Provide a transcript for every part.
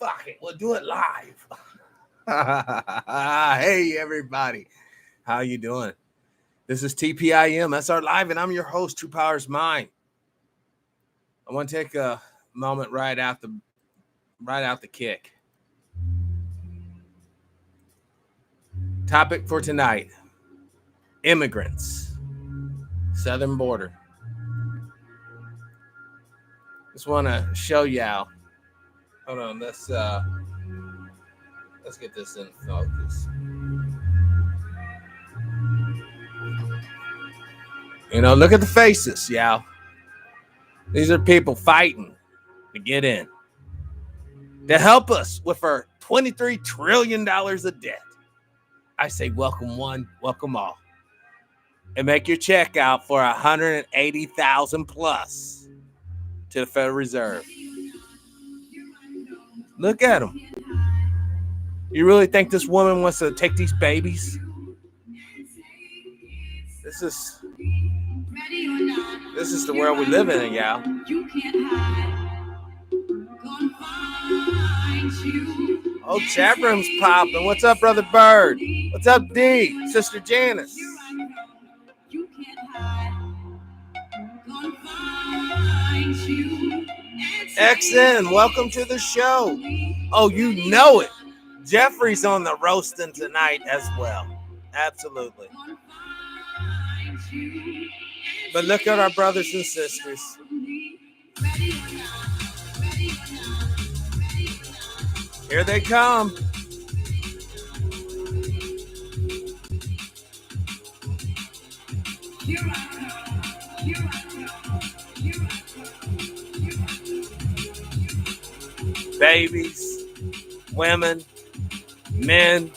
Fuck it, we'll do it live. Hey, everybody. How you doing? This is TPIM SR Live, and I'm your host, True Power's Mine. I want to take a moment right out the kick. Topic for tonight: immigrants, southern border. Just want to show y'all. Hold on, let's get this in focus. You know, look at the faces, y'all. These are people fighting to get in, to help us with our $23 trillion of debt. I say welcome one, welcome all. And make your check out for $180,000 plus to the Federal Reserve. Look at them. You really think this woman wants to take these babies? This is the world we live in, y'all. Oh, chat room's popping. What's up, Brother Bird? What's up, D? Sister Janice? XN, welcome to the show. Oh, you know it. Jeffrey's on the roasting tonight as well. Absolutely. But look at our brothers and sisters. Here they come. Babies, women, men.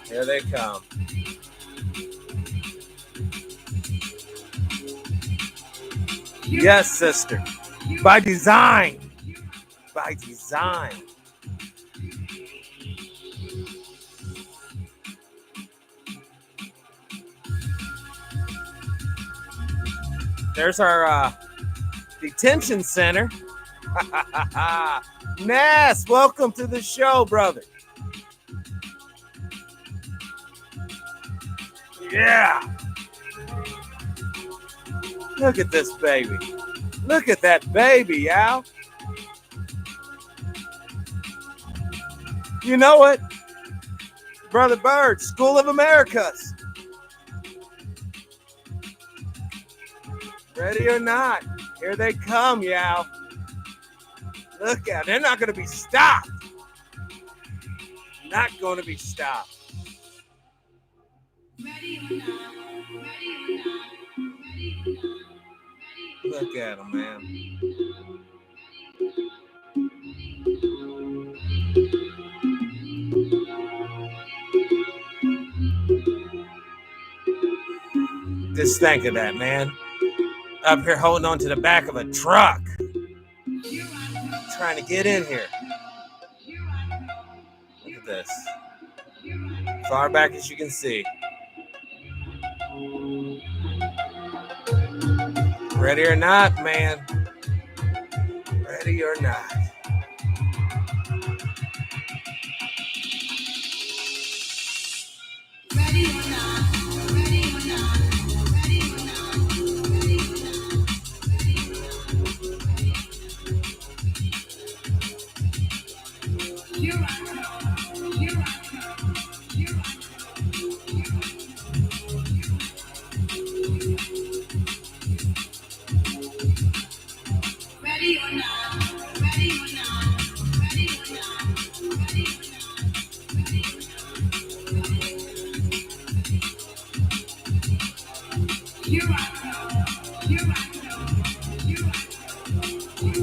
Here they come. Yes, sister. By design. By design. There's our detention center. Nass, welcome to the show, brother. Yeah. Look at this baby. Look at that baby, Al. You know it. Brother Bird, School of Americas. Ready or not, here they come, y'all. Look at, they're not going to be stopped. Not going to be stopped. Look at them, man. Just think of that, man. Up here holding on to the back of a truck. Trying to get in here. Look at this. Far back as you can see. Ready or not, man. Ready or not. Ready or not. Ready or not. Ready or not. Ready or not. Here I come. Here I come. Here I come. Ready or not, ready or not, ready or not, ready or not, ready or not. Here I come, here I come, here I come.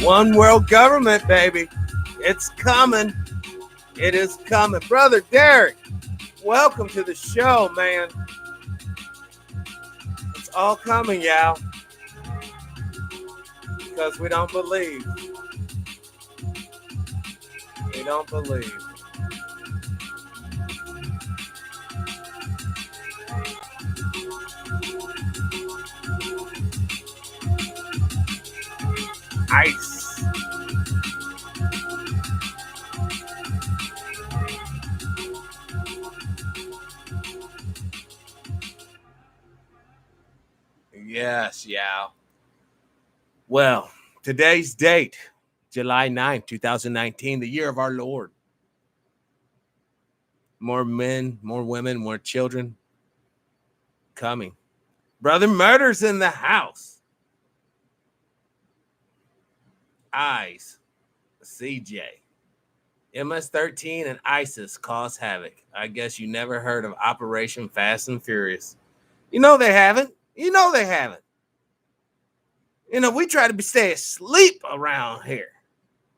One world government, baby. It's coming. It is coming. Brother Derek, welcome to the show, man. It's all coming, y'all. Because we don't believe. They don't believe. ICE. Yes, yeah. Well, today's date, July 9th, 2019, the year of our Lord. More men, more women, more children coming. Brother Murder's in the house. Eyes, CJ. MS-13 and ISIS cause havoc. I guess you never heard of Operation Fast and Furious. You know they haven't. You know they haven't. You know, we try to stay asleep around here.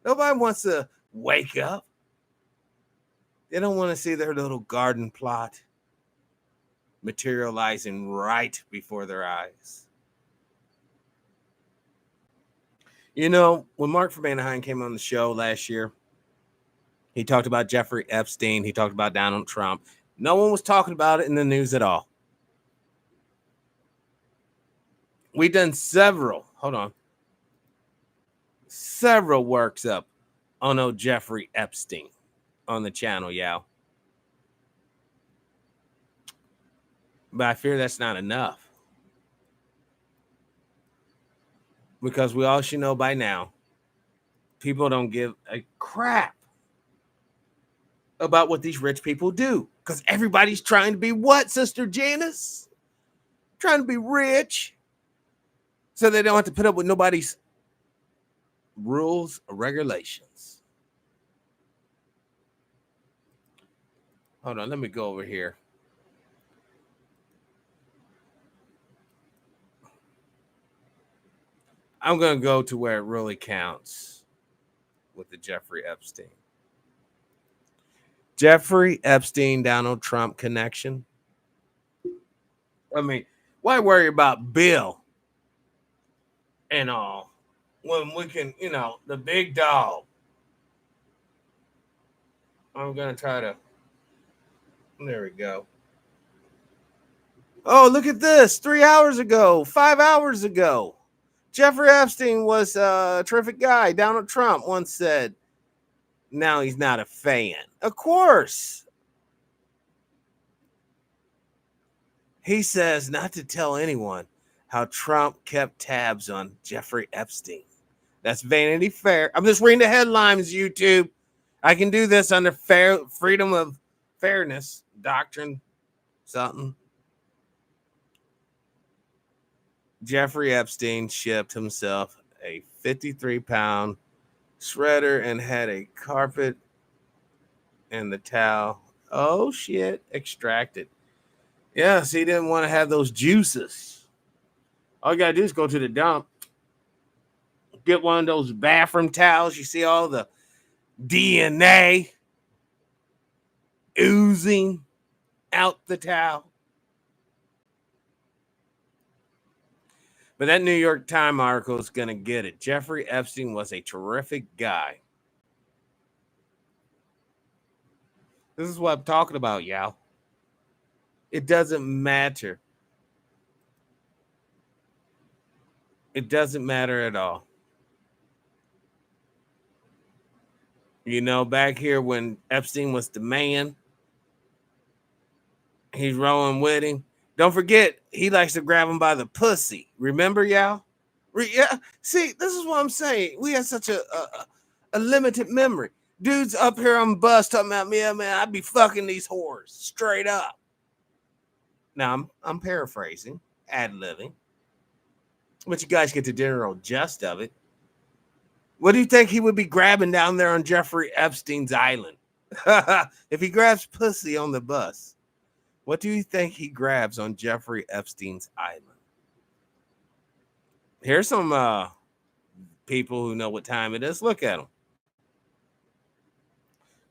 Nobody wants to wake up. They don't want to see their little garden plot materializing right before their eyes. You know, when Mark from Anaheim came on the show last year, he talked about Jeffrey Epstein. He talked about Donald Trump. No one was talking about it in the news at all. We done several works up on old Jeffrey Epstein on the channel, yeah. But I fear that's not enough. Because we all should know by now, people don't give a crap about what these rich people do. Because everybody's trying to be what, Sister Janice? Trying to be rich. So they don't have to put up with nobody's rules or regulations. Hold on, let me go over here. I'm going to go to where it really counts with the Jeffrey Epstein. Jeffrey Epstein, Donald Trump connection. I mean, why worry about Bill and all when we can, you know, the big dog? I'm going to try to. There we go. Oh, look at this. 3 hours ago, 5 hours ago. Jeffrey Epstein was a terrific guy. Donald Trump once said, now he's not a fan. Of course. He says not to tell anyone how Trump kept tabs on Jeffrey Epstein. That's Vanity Fair. I'm just reading the headlines, YouTube. I can do this under freedom of fairness doctrine, something. Jeffrey Epstein shipped himself a 53-pound shredder and had a carpet and the towel. Oh, shit. Extracted. Yes, he didn't want to have those juices. All you got to do is go to the dump. Get one of those bathroom towels. You see all the DNA oozing out the towel. But that New York Times article is going to get it. Jeffrey Epstein was a terrific guy. This is what I'm talking about, y'all. It doesn't matter. It doesn't matter at all. You know, back here when Epstein was the man, he's rolling with him. Don't forget, he likes to grab him by the pussy. Remember, y'all? Yeah. See, this is what I'm saying. We have such a limited memory. Dudes up here on bus talking about me, man, I'd be fucking these whores straight up. Now, I'm paraphrasing, ad-libbing. But you guys get the general gist of it. What do you think he would be grabbing down there on Jeffrey Epstein's island? If he grabs pussy on the bus, what do you think he grabs on Jeffrey Epstein's island? Here's some people who know what time it is. Look at them.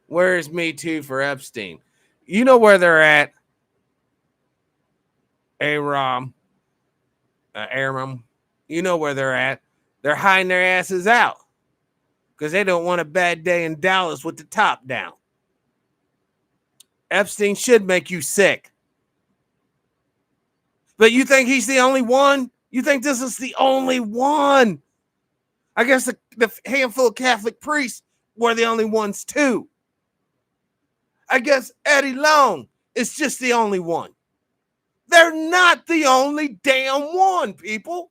Where's Me Too for Epstein? You know where they're at. Aram. You know where they're at. They're hiding their asses out. because they don't want a bad day in Dallas with the top down. Epstein should make you sick. But you think he's the only one? You think this is the only one? I guess the handful of Catholic priests were the only ones too. I guess Eddie Long is just the only one. They're not the only damn one, people.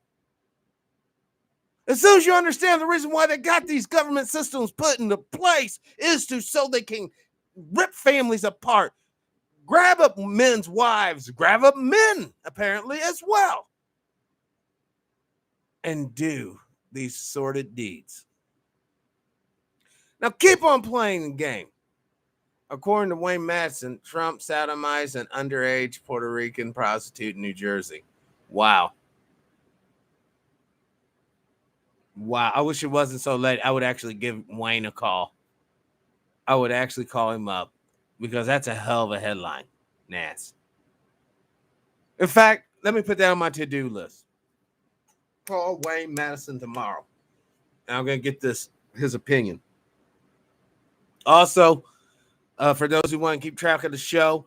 As soon as you understand the reason why they got these government systems put into place is so they can rip families apart, grab up men's wives, grab up men, apparently, as well, and do these sordid deeds. Now, keep on playing the game. According to Wayne Madsen, Trump sodomized an underage Puerto Rican prostitute in New Jersey. Wow. Wow. I wish it wasn't so late. I would actually give Wayne a call. I would actually call him up because that's a hell of a headline. Nas. In fact, let me put that on my to-do list. Call Wayne Madsen tomorrow. And I'm going to get his opinion. Also, for those who want to keep track of the show,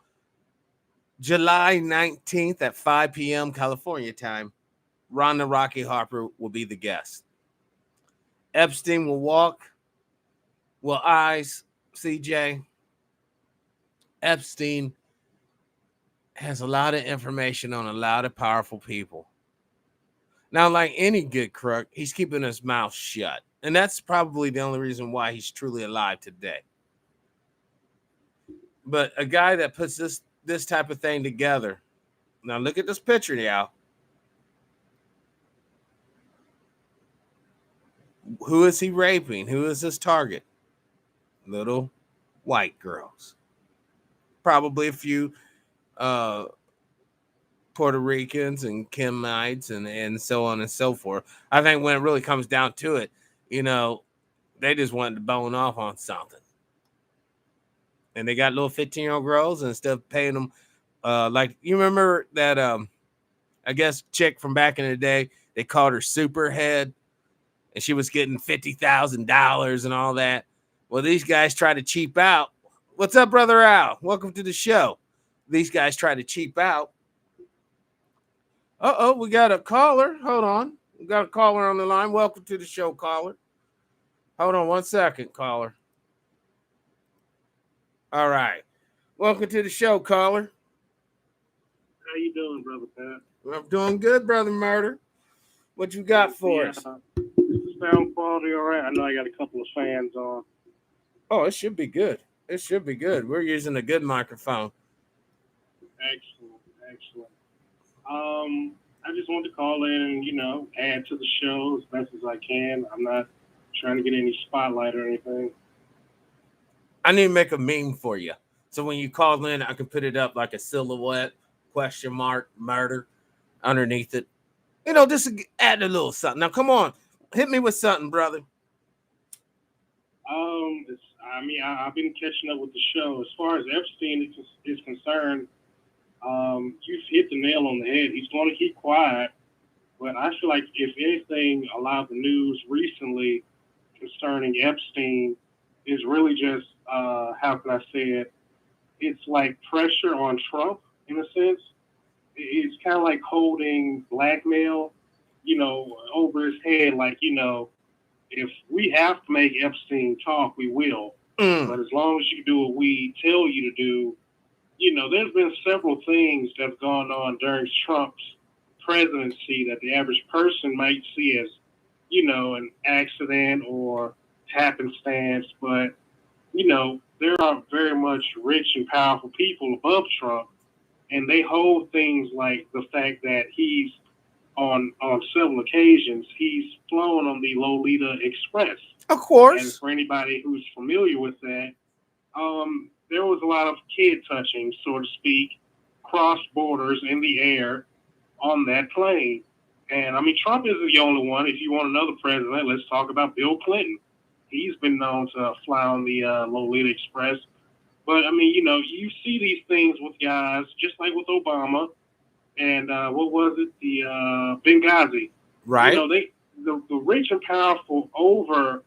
July 19th at 5 p.m. California time, Rhonda Rocky Harper will be the guest. Epstein will walk. Will eyes, CJ. Epstein has a lot of information on a lot of powerful people. Now, like any good crook, he's keeping his mouth shut. And that's probably the only reason why he's truly alive today. But a guy that puts this type of thing together. Now, look at this picture, y'all. Who is he raping? Who is his target? Little white girls. Probably a few Puerto Ricans and Kemites and so on and so forth. I think when it really comes down to it, they just wanted to bone off on something. And they got little 15-year-old girls, and instead of paying them, like you remember that, I guess, chick from back in the day, they called her Superhead, and she was getting $50,000 and all that. Well, these guys try to cheap out. What's up, Brother Al? Welcome to the show. These guys try to cheap out. We got a caller. Hold on. We got a caller on the line. Welcome to the show, caller. Hold on 1 second, caller. All right. Welcome to the show, caller. How you doing, Brother Pat? I'm doing good, Brother Murder. What you got for us? Sound quality all right? I know I got a couple of fans on. Oh, it should be good. It should be good. We're using a good microphone. Excellent. I just wanted to call in and, add to the show as best as I can. I'm not trying to get any spotlight or anything. I need to make a meme for you. So when you call in, I can put it up like a silhouette, question mark, murder underneath it. Just to add a little something. Now, come on. Hit me with something, brother. I've been catching up with the show. As far as Epstein is concerned, you've hit the nail on the head. He's going to keep quiet. But I feel like if anything, a lot of the news recently concerning Epstein is really just, how can I say it? It's like pressure on Trump, in a sense. It's kind of like holding blackmail, over his head. Like, if we have to make Epstein talk, we will. But as long as you do what we tell you to do, there's been several things that have gone on during Trump's presidency that the average person might see as, an accident or happenstance. But, there are very much rich and powerful people above Trump, and they hold things like the fact that he's on several occasions, he's flown on the Lolita Express. Of course. And for anybody who's familiar with that, there was a lot of kid touching, so to speak, cross borders in the air on that plane. And Trump isn't the only one. If you want another president, let's talk about Bill Clinton. He's been known to fly on the Lolita Express. But you see these things with guys, just like with Obama and what was it? The Benghazi. Right. The rich and powerful over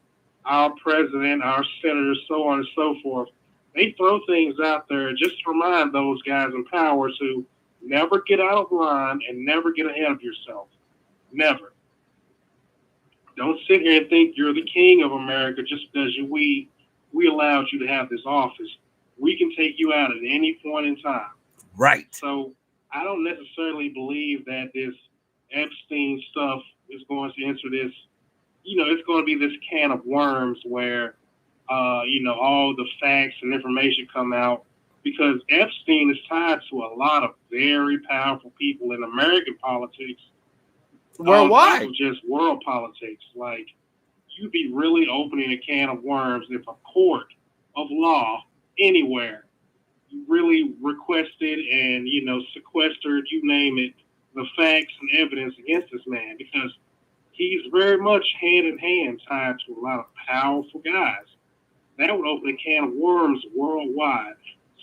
our president, our senators, so on and so forth. They throw things out there just to remind those guys in power to never get out of line and never get ahead of yourself. Never. Don't sit here and think you're the king of America just because we allowed you to have this office. We can take you out at any point in time. Right. So I don't necessarily believe that this Epstein stuff is going to enter this. It's going to be this can of worms where, all the facts and information come out because Epstein is tied to a lot of very powerful people in American politics. Worldwide. Just world politics. Like, you'd be really opening a can of worms if a court of law anywhere really requested and, sequestered, you name it, the facts and evidence against this man because he's very much hand in hand tied to a lot of powerful guys. That would open a can of worms worldwide.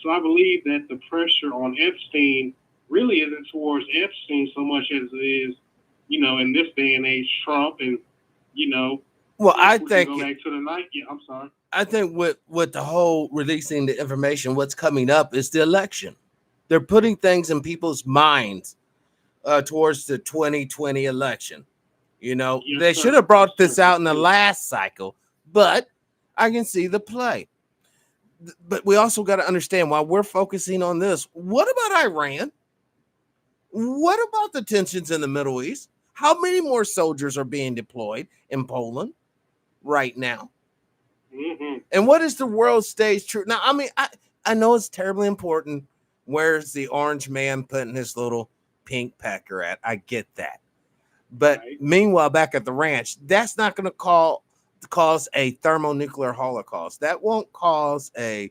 So I believe that the pressure on Epstein really isn't towards Epstein so much as it is, in this day and age, Trump and, well, I think go back to the night. Yeah, I'm sorry. I think with the whole releasing the information, what's coming up is the election. They're putting things in people's minds towards the 2020 election. They should have brought this out in the last cycle, but I can see the play. But we also got to understand while we're focusing on this, what about Iran? What about the tensions in the Middle East? How many more soldiers are being deployed in Poland right now? Mm-hmm. And what is the world stage true? Now, I mean, I know it's terribly important. Where's the orange man putting his little pink pecker at? I get that. But meanwhile, back at the ranch, that's not going to cause a thermonuclear holocaust. That won't cause a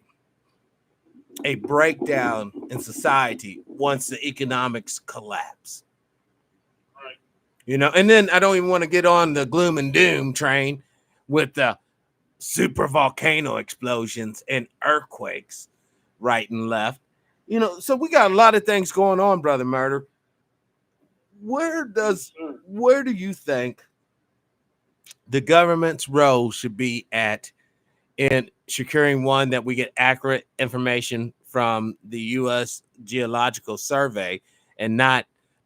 breakdown in society once the economics collapse. Right. And then I don't even want to get on the gloom and doom train with the super volcano explosions and earthquakes right and left. So we got a lot of things going on, Brother Murder. Where do you think the government's role should be at in securing, one, that we get accurate information from the U.S. Geological Survey and not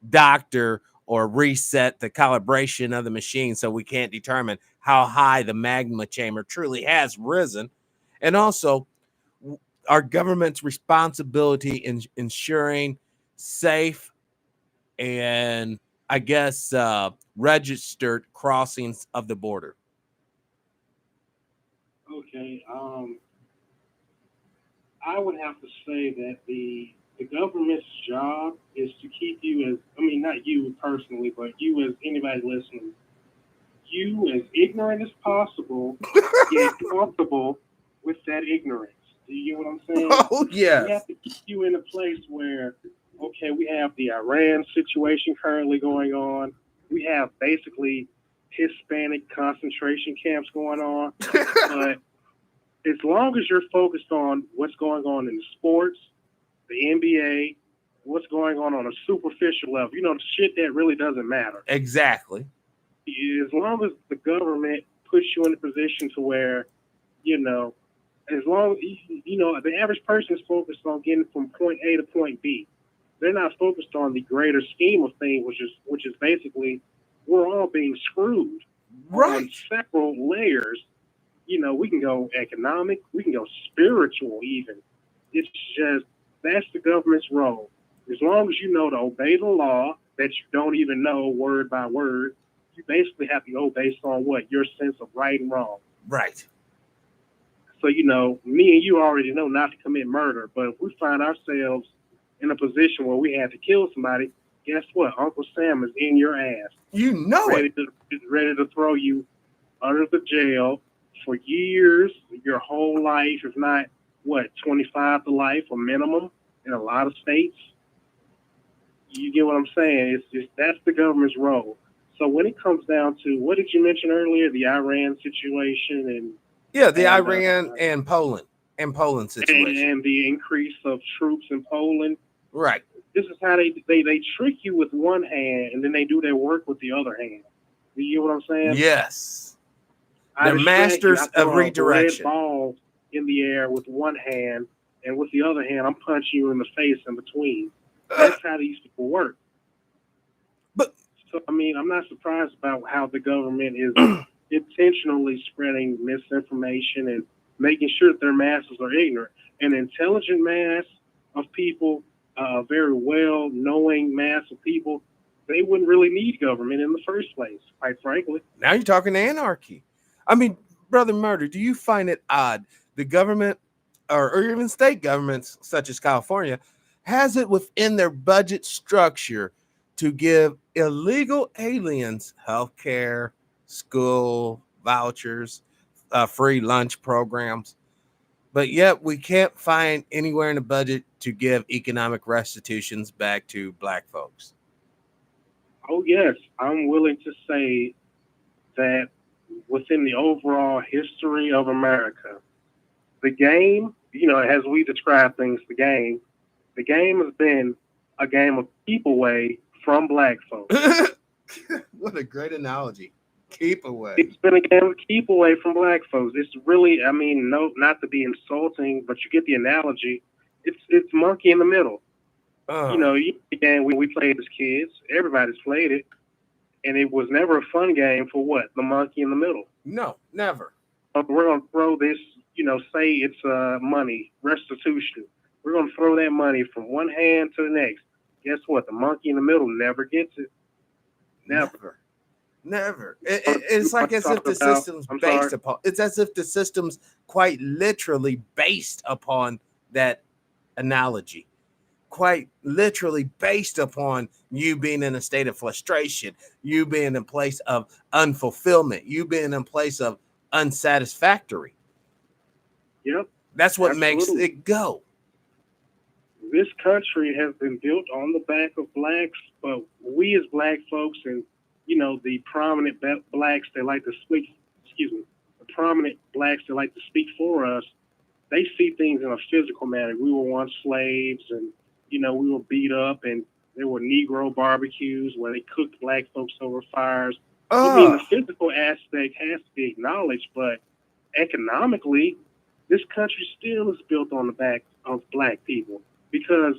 doctor or reset the calibration of the machine so we can't determine how high the magma chamber truly has risen, and also our government's responsibility in ensuring safe and, I guess, registered crossings of the border? Okay. I would have to say that the government's job is to keep you not you personally, but you as anybody listening, you as ignorant as possible, yet comfortable with that ignorance. Do you get what I'm saying? Oh, yeah. We have to keep you in a place where, okay, we have the Iran situation currently going on. We have basically Hispanic concentration camps going on. But as long as you're focused on what's going on in the sports, the NBA, what's going on a superficial level, the shit that really doesn't matter. Exactly. As long as the government puts you in a position to where, as long as, the average person is focused on getting from point A to point B. They're not focused on the greater scheme of things, which is basically we're all being screwed on several layers. We can go economic, we can go spiritual even. It's just, that's the government's role. As long as you know to obey the law that you don't even know word by word, you basically have to go based on what? Your sense of right and wrong. Right. So, me and you already know not to commit murder, but if we find ourselves in a position where we had to kill somebody, guess what? Uncle Sam is in your ass. Ready to throw you under the jail for years, your whole life, if not, 25 to life, a minimum in a lot of states. You get what I'm saying? It's just, that's the government's role. So when it comes down to, what did you mention earlier? The Iran situation Iran and Poland situation. And the increase of troops in Poland. Right. This is how they trick you with one hand and then they do their work with the other hand. You get what I'm saying? Yes. They're masters of a red redirection. ball in the air with one hand, and with the other hand, I'm punching you in the face in between. That's how these people work. But so, I mean, I'm not surprised about how the government is intentionally spreading misinformation and making sure that their masses are ignorant. An intelligent mass of people, a very well-knowing mass of people, they wouldn't really need government in the first place, quite frankly. now you're talking anarchy. I mean, Brother Murder, do you find it odd the government or even state governments such as California has it within their budget structure to give illegal aliens health care, school vouchers, free lunch programs, but yet we can't find anywhere in the budget to give economic restitutions back to black folks? Oh, yes, I'm willing to say that within the overall history of America, the game, as we describe things, the game has been a game of keep away from black folks. What a great analogy. Keep away. It's been a game of keep away from black folks. It's really, I mean, no, not to be insulting, but you get the analogy. It's monkey in the middle. The game we played as kids, everybody's played it, and it was never a fun game for what? The monkey in the middle. No, never. We're going to throw this, say it's money, restitution. We're going to throw that money from one hand to the next. Guess what? The monkey in the middle never gets it. Never. It's like as if the system's based upon. It's as if the system's quite literally based upon that analogy. Quite literally based upon you being in a state of frustration, you being in a place of unfulfillment, you being in a place of unsatisfactory. Yep. That's what makes it go. This country has been built on the back of blacks, but we as black folks and, the prominent blacks that like to speak, the prominent blacks that like to speak for us, they see things in a physical manner. We were once slaves and, we were beat up, and there were Negro barbecues where they cooked black folks over fires. I mean, the physical aspect has to be acknowledged, but economically, this country still is built on the back of black people because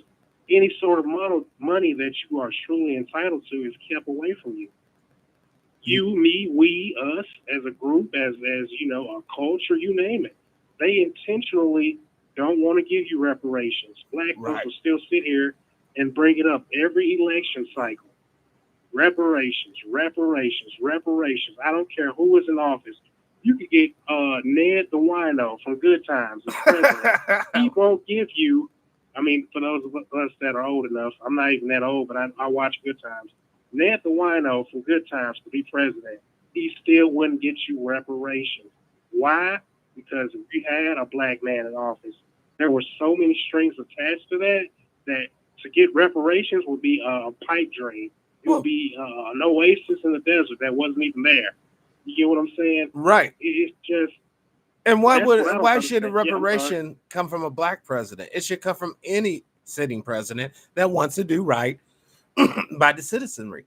any sort of money that you are truly entitled to is kept away from you. You, me, we, us, as a group, as a culture, you name it. They intentionally don't want to give you reparations. Black folks will still sit here and bring it up every election cycle. Reparations, reparations, reparations. I don't care who is in office. You could get Ned the Wino from Good Times as president. He won't give you, I mean, for those of us that are old enough, I'm not even that old, but I watch Good Times. Ned the Wino from Good Times to be president, he still wouldn't get you reparations. Why? Because if we had a black man in office, there were so many strings attached to that to get reparations would be a pipe dream. It would be an oasis in the desert that wasn't even there. You get what I'm saying? Right. It's just. And why should a reparation come from a black president? It should come from any sitting president that wants to do right by the citizenry.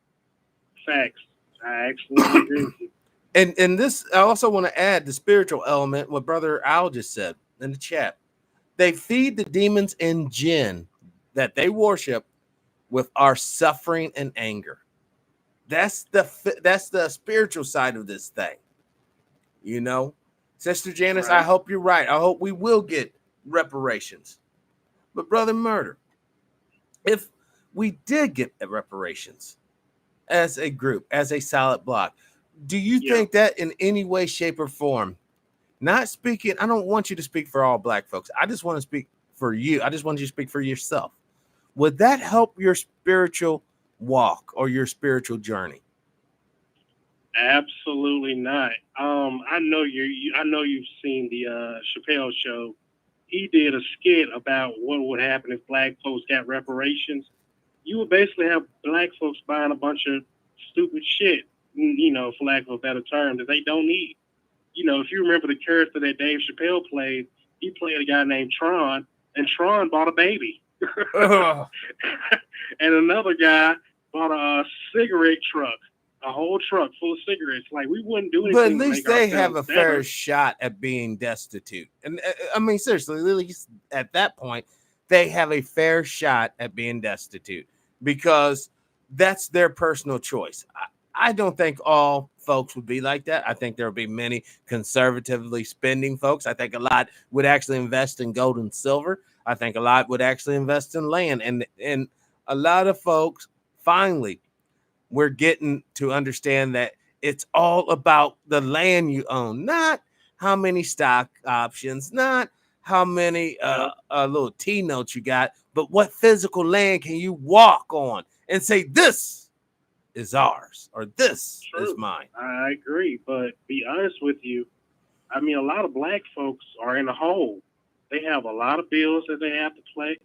Facts. I absolutely agree with you. And this, I also want to add the spiritual element, what Brother Al just said in the chat. They feed the demons and jinn that they worship with our suffering and anger. That's the spiritual side of this thing. Sister Janice, right. I hope you're right. I hope we will get reparations. But Brother Murder, if we did get reparations as a group, as a solid block, do you think that in any way, shape, or form, not speaking, I don't want you to speak for all black folks. I just want to speak for you. I just want you to speak for yourself. Would that help your spiritual walk or your spiritual journey? Absolutely not. I know you've seen the Chappelle show. He did a skit about what would happen if black folks got reparations. You would basically have black folks buying a bunch of stupid shit, for lack of a better term, that they don't need. If you remember the character that Dave Chappelle played, he played a guy named Tron, and Tron bought a baby. And another guy bought a cigarette truck. a whole truck full of cigarettes. Like, we wouldn't do But anything at to least make they have ourselves a fair better. shot at being destitute. And I mean, seriously, at least at that point, they have a fair shot at being destitute because that's their personal choice. I don't think all folks would be like that. I think there would be many conservatively spending folks. I think a lot would actually invest in gold and silver. I think a lot would actually invest in land. And a lot of folks, finally, we're getting to understand that it's all about the land you own, not how many stock options, not how many little T notes you got, but what physical land can you walk on and say, this is ours or this is True. mine. I agree. But be honest with you, I mean, a lot of black folks are in the hole. They have a lot of bills that they have to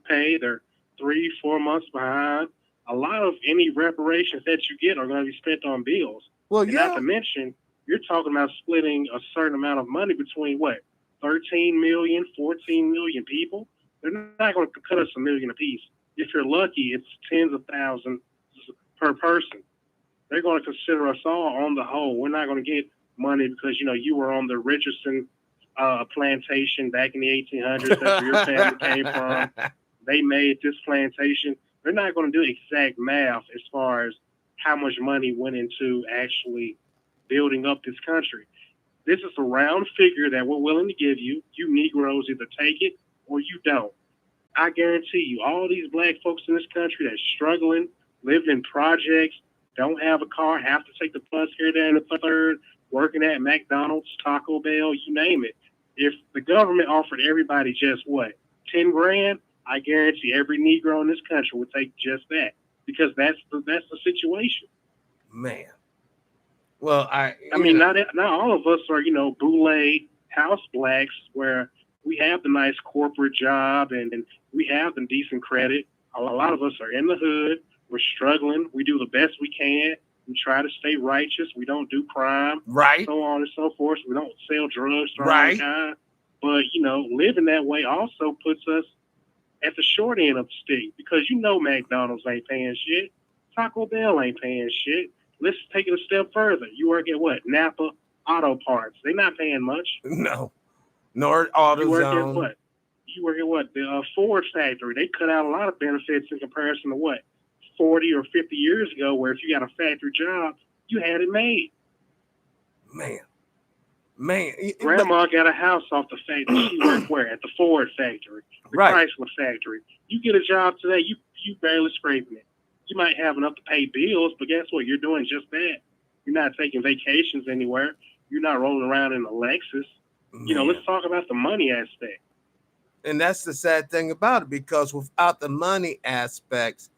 pay. They're 3-4 months behind. A lot of any reparations that you get are going to be spent on bills. Well, And not to mention, you're talking about splitting a certain amount of money between what, 13 million, 14 million people? They're not going to cut us $1 million apiece. If you're lucky, it's tens of thousands per person. They're going to consider us all on the whole. We're not going to get money because, you were on the Richardson plantation back in the 1800s. That's where your family came from. They made this plantation. They're not going to do exact math as far as how much money went into actually building up this country. This is a round figure that we're willing to give you. You Negroes either take it or you don't. I guarantee you, all these black folks in this country that's struggling, living in projects, don't have a car, have to take the bus here, there, and the third, working at McDonald's, Taco Bell, you name it. If the government offered everybody just what, 10 grand, I guarantee every Negro in this country would take just that because that's the situation. Man. Well, I mean, not all of us are, boule house blacks where we have the nice corporate job and we have the decent credit. A lot of us are in the hood. We're struggling. We do the best we can. We try to stay righteous. We don't do crime. Right. So on and so forth. We don't sell drugs to right. kind. But, living that way also puts us at the short end of the stick because McDonald's ain't paying shit. Taco Bell ain't paying shit. Let's take it a step further. You work at what? Napa Auto Parts. They're not paying much. No. Nor AutoZone. You work at what? The Ford factory. They cut out a lot of benefits in comparison to what? 40 or 50 years ago, where if you got a factory job, you had it made. Man. Grandma got a house off the factory. She worked where? At the Ford factory, the Chrysler factory. You get a job today, you barely scraping it. You might have enough to pay bills, but guess what? You're doing just that. You're not taking vacations anywhere. You're not rolling around in a Lexus. Man. Let's talk about the money aspect. And that's the sad thing about it, because without the money aspects,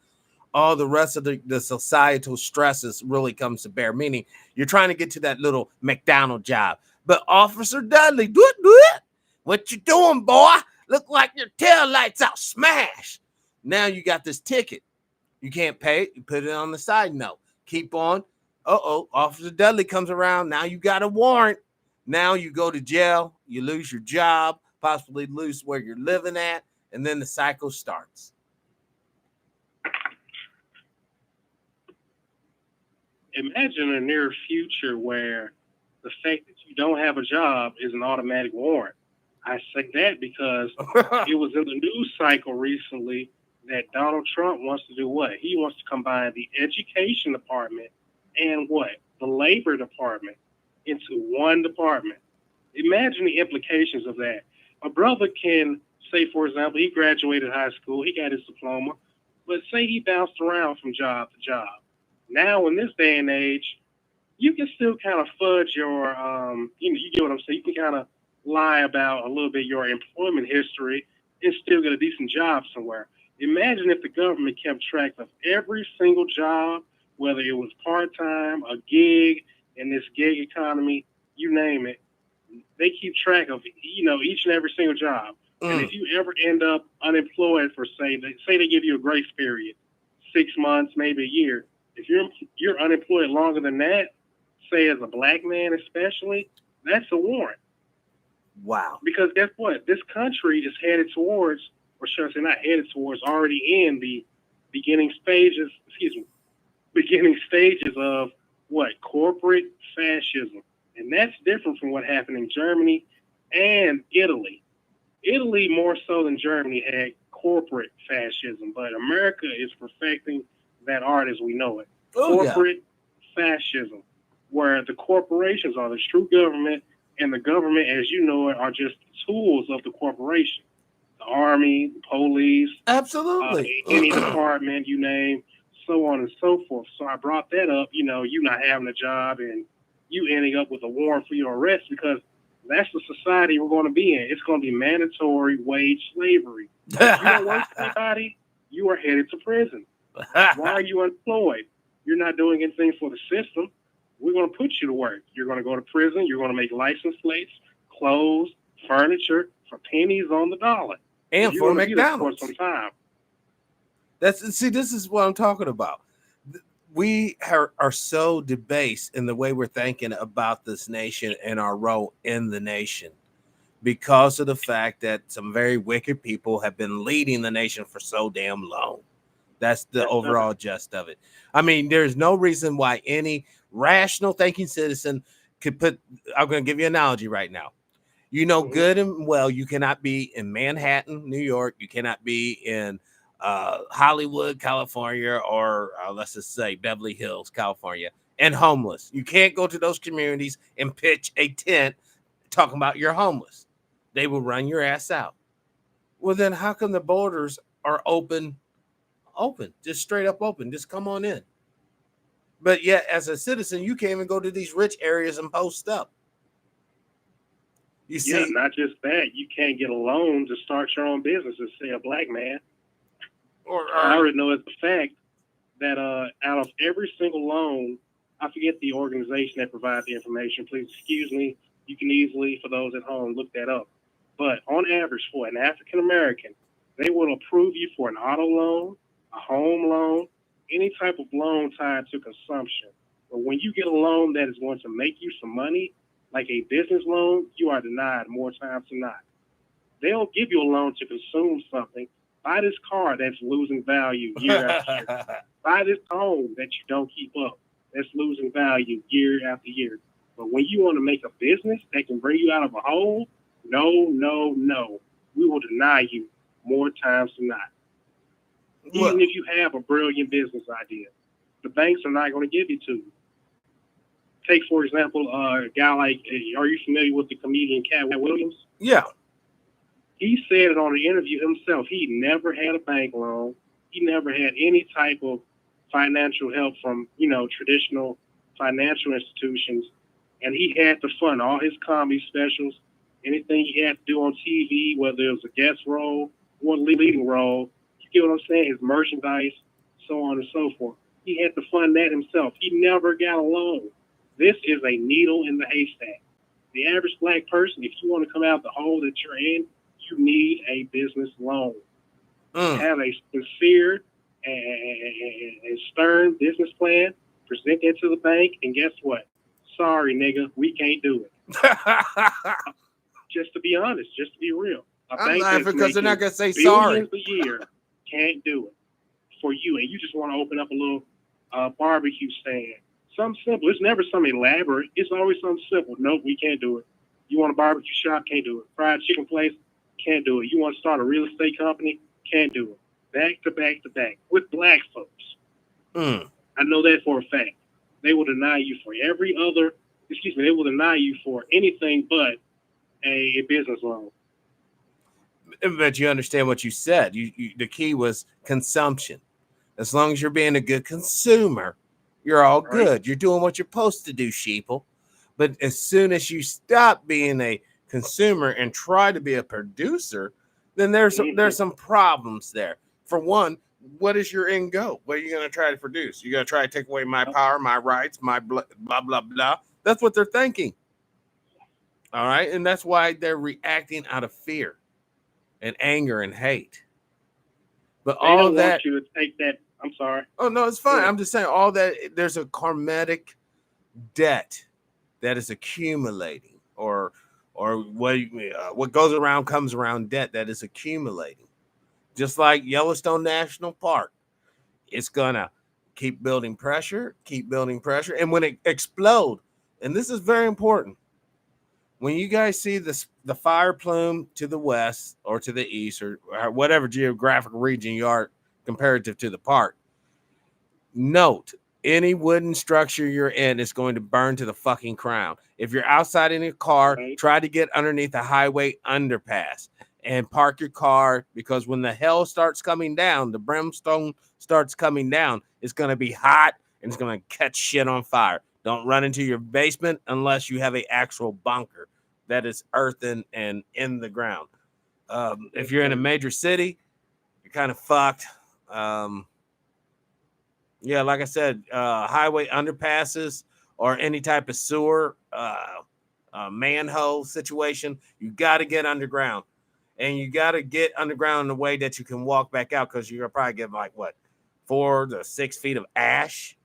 all the rest of the societal stresses really comes to bear. Meaning you're trying to get to that little McDonald job. But Officer Dudley, do it. What you doing, boy? Look like your tail lights out. Smash. Now you got this ticket. You can't pay it. You put it on the side note. Keep on. Officer Dudley comes around. Now you got a warrant. Now you go to jail. You lose your job, possibly lose where you're living at. And then the cycle starts. Imagine a near future where the fact that you don't have a job is an automatic warrant. I say that because it was in the news cycle recently that Donald Trump wants to do what? He wants to combine the education department and what? The labor department into one department. Imagine the implications of that. A brother can say, for example, he graduated high school, he got his diploma, but say he bounced around from job to job. Now, in this day and age, you can still kind of fudge your, you get what I'm saying? You can kind of lie about a little bit your employment history and still get a decent job somewhere. Imagine if the government kept track of every single job, whether it was part-time, a gig, in this gig economy, you name it. They keep track of, each and every single job. And if you ever end up unemployed for, say they give you a grace period, 6 months, maybe a year. If you're unemployed longer than that, say as a black man especially, that's a warrant. Wow. Because guess what? This country is headed towards, or should I say not headed towards, already in the beginning stages of corporate fascism. And that's different from what happened in Germany and Italy. Italy, more so than Germany, had corporate fascism, but America is perfecting that art as we know it. Corporate fascism, where the corporations are the true government, and the government, as you know it, are just tools of the corporation. The army, the police, Absolutely. any department you name, so on and so forth. So I brought that up, you not having a job and you ending up with a warrant for your arrest because that's the society we're going to be in. It's going to be mandatory wage slavery. If you don't work for anybody, you are headed to prison. Why are you unemployed? You're not doing anything for the system. We're going to put you to work. You're going to go to prison. You're going to make license plates, clothes, furniture for pennies on the dollar. And for McDonald's. For some time. This is what I'm talking about. We are so debased in the way we're thinking about this nation and our role in the nation because of the fact that some very wicked people have been leading the nation for so damn long. That's the overall gist of it. I mean, there's no reason why any rational thinking citizen could put, I'm going to give you an analogy right now. Good and well, you cannot be in Manhattan, New York. You cannot be in Hollywood, California, or let's just say Beverly Hills, California, and homeless. You can't go to those communities and pitch a tent talking about you're homeless. They will run your ass out. Well, then how come the borders are open, just straight up open? Just come on in. But yet, as a citizen, you can't even go to these rich areas and post up. You see, not just that, you can't get a loan to start your own business as, say, a black man. I already know it's a fact that out of every single loan, I forget the organization that provides the information. Please excuse me. You can easily, for those at home, look that up. But on average, for an African American, they will approve you for an auto loan, a home loan, any type of loan tied to consumption. But when you get a loan that is going to make you some money, like a business loan, you are denied more times than not. They'll give you a loan to consume something. Buy this car that's losing value year after year. Buy this home that you don't keep up that's losing value year after year. But when you want to make a business that can bring you out of a hole, no. We will deny you more times than not. Even if you have a brilliant business idea, the banks are not going to give it to you. Take, for example, a guy like, are you familiar with the comedian Cat Williams? Yeah. He said it on the interview himself. He never had a bank loan. He never had any type of financial help from, traditional financial institutions. And he had to fund all his comedy specials, anything he had to do on TV, whether it was a guest role or a leading role. You get what I'm saying? His merchandise, so on and so forth. He had to fund that himself. He never got a loan. This is a needle in the haystack. The average black person, if you want to come out the hole that you're in, you need a business loan. Have a sincere and stern business plan, present that to the bank, and guess what? Sorry, nigga, we can't do it. Just to be honest, just to be real. I'm laughing because they're not going to say sorry. Billions a year can't do it for you, and you just want to open up a little barbecue stand. Something simple. It's never something elaborate. It's always something simple. Nope, we can't do it. You want a barbecue shop? Can't do it. Fried chicken place? Can't do it. You want to start a real estate company? Can't do it. Back to back to back with black folks. I know that for a fact. They will deny you for they will deny you for anything but a business loan. But you understand what you said. The key was consumption. As long as you're being a good consumer, you're all good. Right. You're doing what you're supposed to do, sheeple. But as soon as you stop being a consumer and try to be a producer, then there's some problems there. For one, what is your end goal? What are you going to try to produce? You're going to try to take away my power, my rights, my blah, blah, blah. That's what they're thinking. All right. And that's why they're reacting out of fear and anger and hate. But they all don't that. Want you to take that. I'm sorry. Oh, no, it's fine. Yeah. I'm just saying all that. There's a karmatic debt that is accumulating, or what goes around comes around debt that is accumulating. Just like Yellowstone National Park, it's gonna keep building pressure, and when it explode, and this is very important, when you guys see the fire plume to the west or to the east or whatever geographic region you are comparative to the park, note any wooden structure you're in is going to burn to the fucking ground. If you're outside in a car, try to get underneath a highway underpass and park your car, because when the hell starts coming down, the brimstone starts coming down, it's going to be hot and it's going to catch shit on fire. Don't run into your basement unless you have an actual bunker that is earthen and in the ground. If you're in a major city, you're kind of fucked. Yeah, like I said, highway underpasses or any type of sewer, manhole situation, you got to get underground. And you got to get underground in a way that you can walk back out, because you're going to probably get like, 4 to 6 feet of ash.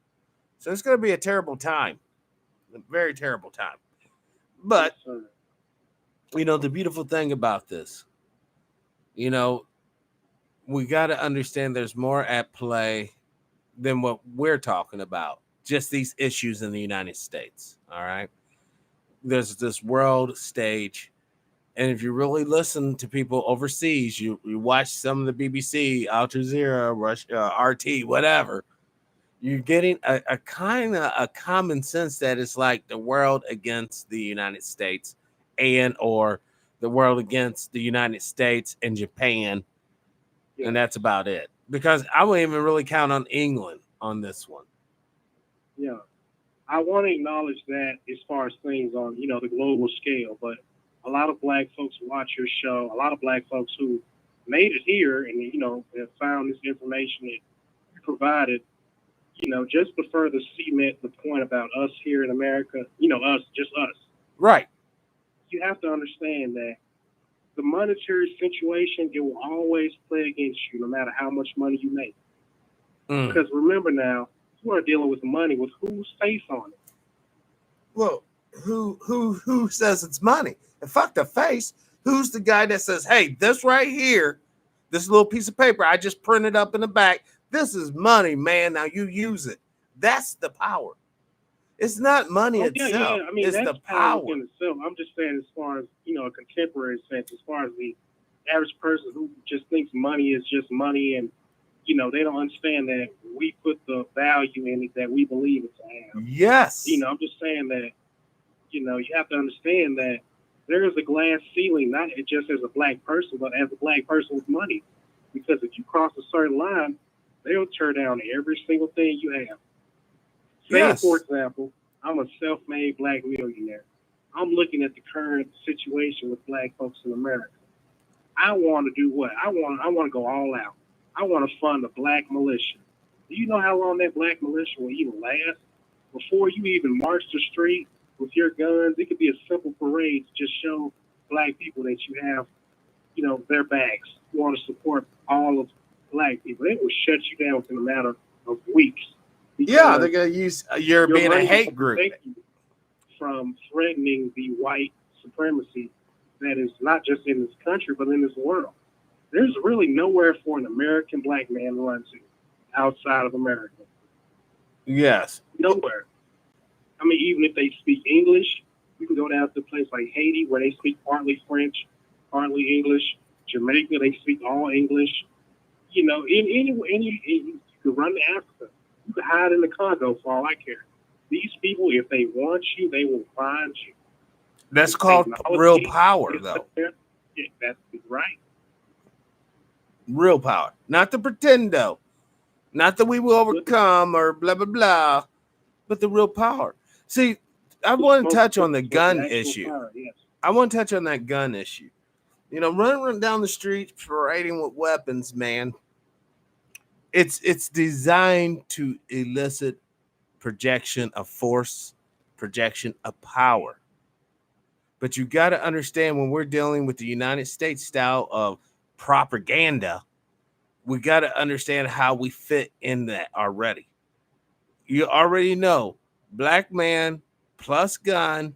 So it's going to be a terrible time. A very terrible time. But, the beautiful thing about this, we got to understand there's more at play than what we're talking about. Just these issues in the United States. All right. There's this world stage. And if you really listen to people overseas, you watch some of the BBC, Al Jazeera, Russia, RT, whatever, you're getting a kind of a common sense that it's like the world against the United States or the world against the United States and Japan. Yeah. And that's about it. Because I wouldn't even really count on England on this one. Yeah. I want to acknowledge that as far as things on, the global scale, but a lot of black folks watch your show, a lot of black folks who made it here and, have found this information that you provided, just to further cement the point about us here in America, just us. Right. You have to understand that the monetary situation, it will always play against you no matter how much money you make. Because remember now, you are dealing with money with whose face on it. Well, who says it's money? And fuck the face. Who's the guy that says, hey, this right here, this little piece of paper I just printed up in the back, this is money, man. Now you use it. That's the power. It's not money itself. Yeah. I mean, it's that's the power in itself. I'm just saying, as far as a contemporary sense, as far as the average person who just thinks money is just money, and they don't understand that we put the value in it that we believe it to have. Yes. I'm just saying that you have to understand that there is a glass ceiling, not just as a black person, but as a black person with money. Because if you cross a certain line, they'll tear down every single thing you have. Say, for example, I'm a self-made black millionaire. I'm looking at the current situation with black folks in America. I want to do what? I want to go all out. I want to fund a black militia. Do you know how long that black militia will even last? Before you even march the street with your guns, it could be a simple parade to just show black people that you have, their backs. You want to support all of black people. It will shut you down within a matter of weeks. Yeah, they're going to use you're being a hate group. From threatening the white supremacy that is not just in this country, but in this world. There's really nowhere for an American black man to run to outside of America. Yes. Nowhere. I mean, even if they speak English, you can go down to a place like Haiti where they speak partly French, partly English. Jamaica, they speak all English. You could run to Africa. You could hide in the Congo for all I care. These people, if they want you, they will find you. That's called real power, though. Yeah, that's right. Real power. Not the pretendo. Not that we will overcome or blah, blah, blah, but the real power. See, I want to touch on the gun issue. I want to touch on that gun issue. Running down the streets, parading with weapons, man. It's designed to elicit projection of force, projection of power. But you got to understand, when we're dealing with the United States style of propaganda, we got to understand how we fit in that already. You already know black man plus gun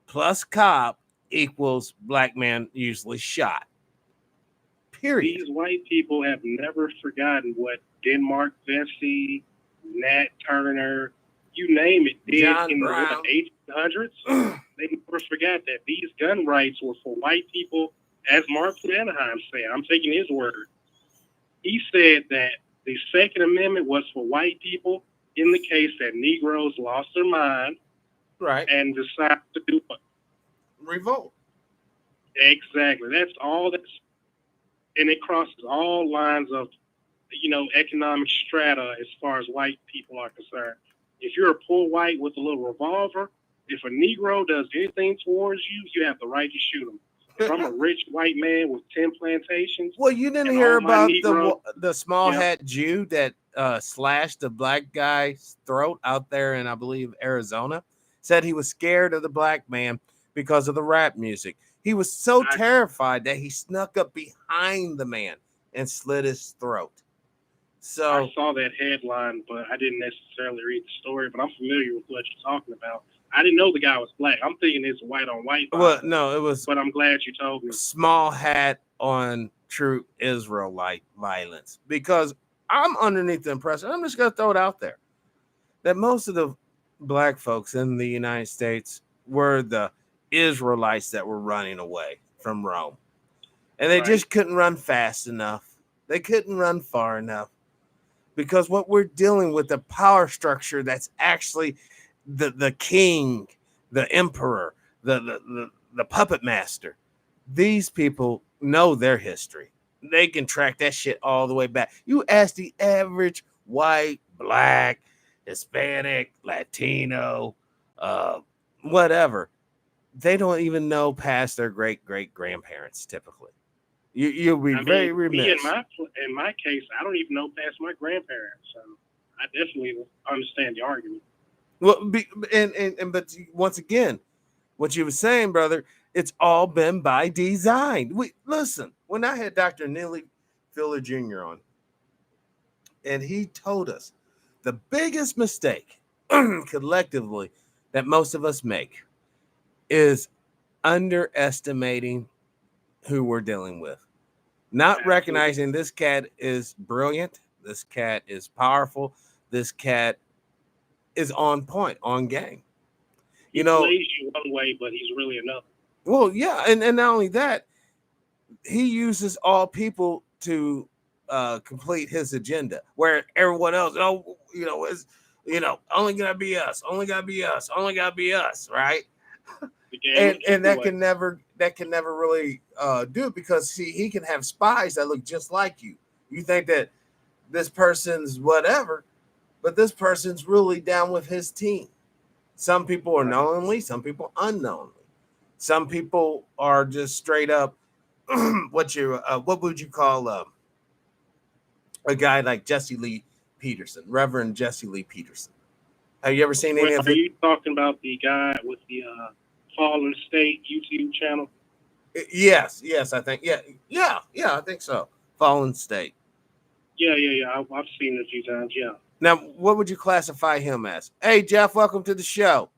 plus cop equals black man usually shot. Period. These white people have never forgotten what Denmark, Vesey, Nat Turner, you name it, did John in Brown. the 1800s. They never forgot that these gun rights were for white people, as Mark Anaheim said. I'm taking his word. He said that the Second Amendment was for white people in the case that Negroes lost their mind Right. and decided to do what? Revolt. Exactly. That's all and it crosses all lines of, economic strata as far as white people are concerned. If you're a poor white with a little revolver, if a Negro does anything towards you, you have the right to shoot him. If I'm a rich white man with 10 plantations, Well, you didn't and hear all my about Negro, the small yeah, hat Jew that slashed the black guy's throat out there in, I believe, Arizona. Said he was scared of the black man because of the rap music. He was so I terrified that he snuck up behind the man and slit his throat. So I saw that headline, but I didn't necessarily read the story. But I'm familiar with what you're talking about. I didn't know the guy was black. I'm thinking it's white on white well, violence. no, it was But I'm glad you told me. small hat on true Israelite violence, because I'm underneath the impression, I'm just going to throw it out there, that most of the black folks in the United States were the Israelites that were running away from Rome. And they Right. just couldn't run fast enough. They couldn't run far enough, because what we're dealing with, the power structure that's actually the king, the emperor, the puppet master. These people know their history. They can track that shit all the way back. You ask the average white, black, Hispanic, Latino, whatever, they don't even know past their great grandparents typically. You'll be I very mean, me remiss. in my case, I don't even know past my grandparents, so I definitely understand the argument. Well, but once again, what you were saying, brother, it's all been by design. We listen, when I had Dr. Neely Filler Jr. on, and he told us the biggest mistake collectively that most of us make is underestimating who we're dealing with. Not Absolutely. recognizing this cat is brilliant, this cat is powerful, this cat is on point, on game. He plays you one way, but he's really another. Well, yeah, and not only that, he uses all people to complete his agenda, where everyone else, is only gonna be us, only gotta be us, only gotta be us, right? And that can never really do it, because see, he can have spies that look just like you. You think that this person's whatever, but this person's really down with his team. Some people are knowingly, some people unknowingly. Some people are just straight up what would you call a guy like Jesse Lee Peterson, Reverend Jesse Lee Peterson? Have you ever seen any of Are it? you talking about the guy with the Fallen State YouTube channel? Yes, I think I think so. Fallen State. Yeah. I've seen it a few times. Yeah. Now, what would you classify him as? Hey, Jeff, welcome to the show.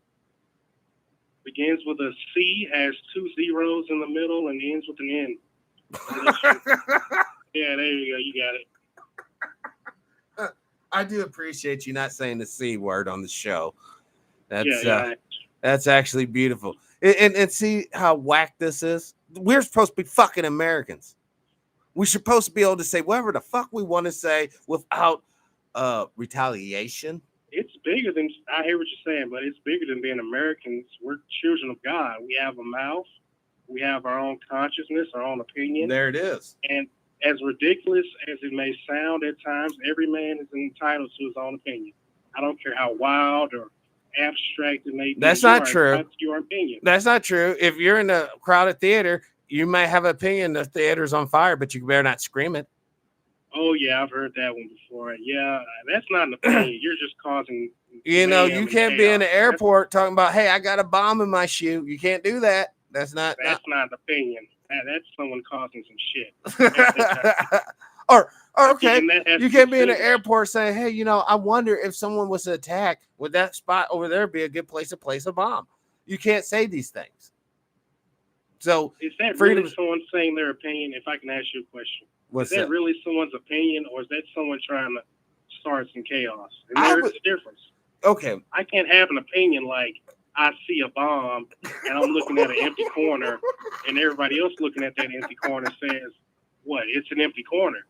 Begins with a C, has 2 zeros in the middle, and ends with an N. Yeah, there you go. You got it. I do appreciate you not saying the C word on the show. That's yeah. That's actually beautiful. And see how whack this is? We're supposed to be fucking Americans. We're supposed to be able to say whatever the fuck we want to say without retaliation. It's bigger than, I hear what you're saying, but it's bigger than being Americans. We're children of God. We have a mouth. We have our own consciousness, our own opinion. There it is. And as ridiculous as it may sound at times, every man is entitled to his own opinion. I don't care how wild or abstract it may be. That's not true. That's your opinion. That's not true. If you're in a crowded theater, you may have an opinion the theater's on fire, but you better not scream it. Oh, yeah, I've heard that one before. Yeah, that's not an opinion. You're just causing. You can't be in the airport talking about, hey, I got a bomb in my shoe. You can't do that. That's not an opinion. That's someone causing some shit. or okay, you can't be in the airport saying, hey, I wonder if someone was to attack, would that spot over there be a good place to place a bomb? You can't say these things. So is that really someone saying their opinion? If I can ask you a question. Is that really someone's opinion, or is that someone trying to start some chaos. And there's a difference. Okay. I can't have an opinion like I see a bomb and I'm looking at an empty corner and everybody else looking at that empty corner says, what? It's an empty corner.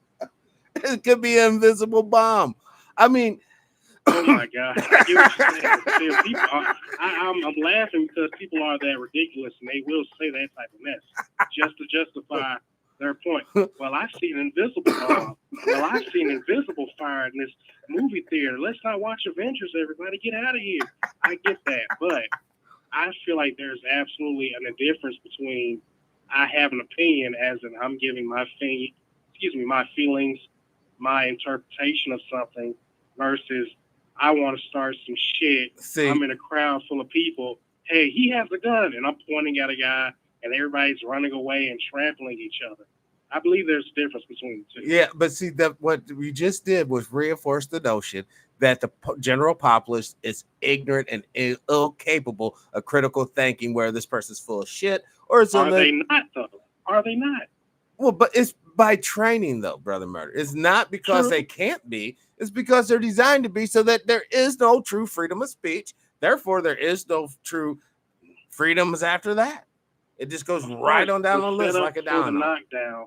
It could be an invisible bomb. I mean, oh my God! I get what you're saying. People I'm laughing because people are that ridiculous and they will say that type of mess just to justify their point. Well, I've seen an invisible bomb. Well, I've seen invisible fire in this movie theater. Let's not watch Avengers. Everybody, get out of here. I get that, but I feel like there's absolutely a difference between I have an opinion as in I'm giving my feelings, my interpretation of something, versus I want to start some shit. I'm in a crowd full of people. Hey, he has a gun, and I'm pointing at a guy, and everybody's running away and trampling each other. I believe there's a difference between the two. Yeah, but see, that what we just did was reinforce the notion that the general populace is ignorant and ill-capable of critical thinking, where this person's full of shit, or is they not, though? Are they not? Well, but it's by training, though, Brother Murder. It's not because they can't be. It's because they're designed to be, so that there is no true freedom of speech. Therefore, there is no true freedoms after that. It just goes right on down the list like a domino. Knockdown,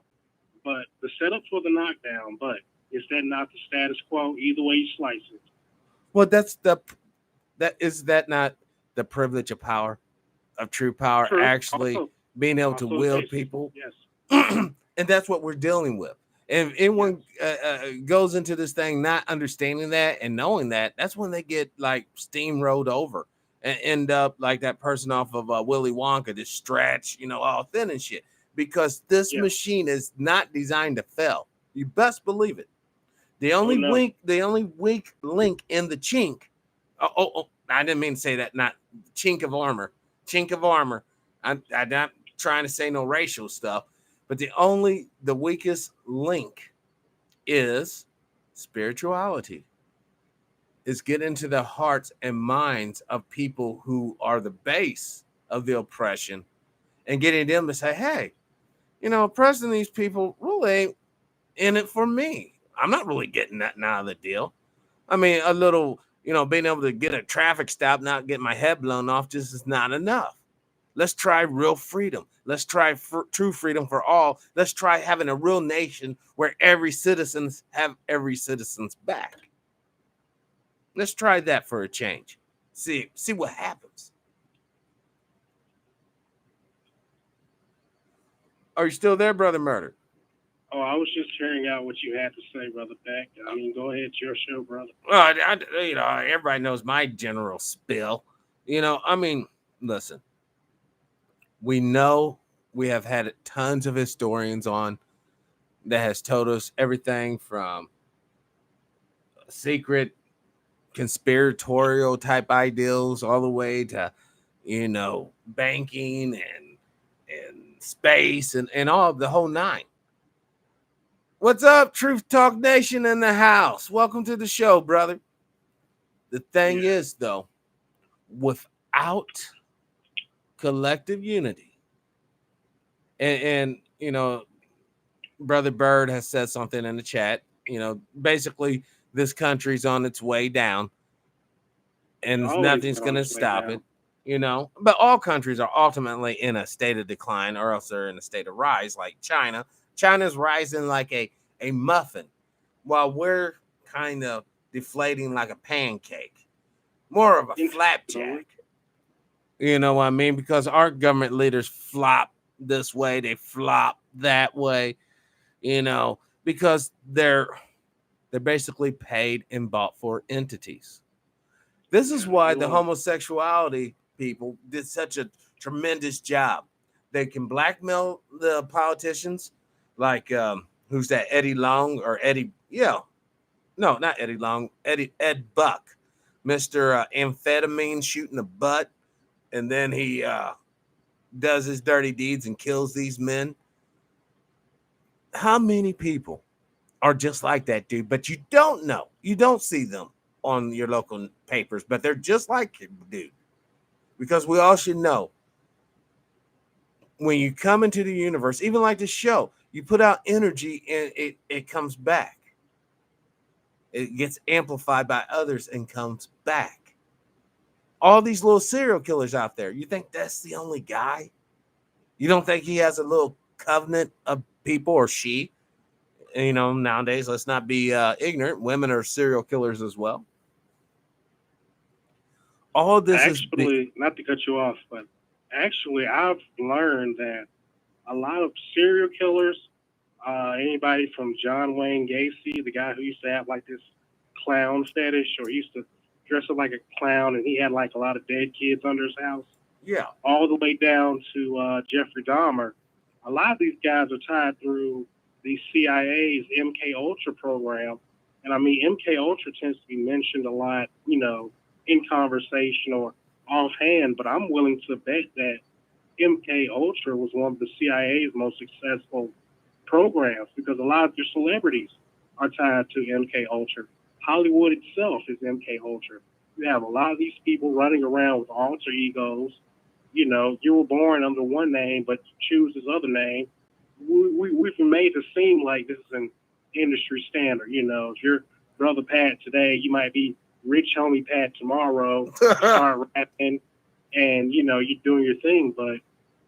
but the setup for the knockdown, but is that not the status quo? Either way you slice it. Well, is that not the privilege of power, of true power, actually being able to wield people? Yes. And that's what we're dealing with. And if anyone goes into this thing not understanding that and knowing that, that's when they get like steamrolled over and end up like that person off of Willy Wonka, just stretch, all thin and shit. Because this machine is not designed to fail. You best believe it. The only weak link in the chink. I didn't mean to say that. Not chink of armor. Chink of armor. I'm not trying to say no racial stuff. But the weakest link is spirituality. Is get into the hearts and minds of people who are the base of the oppression and getting them to say, hey, oppressing these people really ain't in it for me. I'm not really getting that out of the deal. I mean, a little, being able to get a traffic stop, not get my head blown off, just is not enough. Let's try real freedom. Let's try true freedom for all. Let's try having a real nation where every citizens have every citizen's back. Let's try that for a change. See what happens. Are you still there, Brother Murder? Oh, I was just hearing out what you had to say, Brother Beck. I mean, go ahead, it's your show, brother. Well, everybody knows my general spill. Listen. We know we have had tons of historians on that has told us everything from secret conspiratorial type ideals all the way to, banking and space and all the whole nine. What's up, Truth Talk Nation in the house? Welcome to the show, brother. The thing is, though, without collective unity, and Brother Bird has said something in the chat. Basically, this country's on its way down, and nothing's going to stop it. But all countries are ultimately in a state of decline, or else they're in a state of rise. Like China, China's rising like a muffin, while we're kind of deflating like a pancake, more of a flapjack. You know what I mean? Because our government leaders flop this way, they flop that way, because they're basically paid and bought for entities. This is why the homosexuality people did such a tremendous job. They can blackmail the politicians, like who's that? Eddie Long or Eddie? Yeah, no, not Eddie Long. Ed Buck, Mr. Amphetamine shooting the butt, and then he does his dirty deeds and kills these men. How many people are just like that dude? But you don't know. You don't see them on your local papers, but they're just like him, dude. Because we all should know, when you come into the universe, even like the show, you put out energy and it comes back. It gets amplified by others and comes back. All these little serial killers out there, you think that's the only guy? You don't think he has a little covenant of people, or she? Nowadays, let's not be ignorant. Women are serial killers as well. All this actually, not to cut you off, but actually, I've learned that a lot of serial killers, anybody from John Wayne Gacy, the guy who used to have like this clown fetish, or he used to dress up like a clown, and he had like a lot of dead kids under his house. Yeah. All the way down to Jeffrey Dahmer. A lot of these guys are tied through the CIA's MK Ultra program. And I mean, MK Ultra tends to be mentioned a lot, in conversation or offhand, but I'm willing to bet that MK Ultra was one of the CIA's most successful programs, because a lot of your celebrities are tied to MK Ultra. Hollywood itself is MK Ultra. You have a lot of these people running around with alter egos. You were born under one name, but you choose this other name. We've been made to seem like this is an industry standard. If you're Brother Pat today, you might be Rich Homie Pat tomorrow. Start rapping, and you're doing your thing. But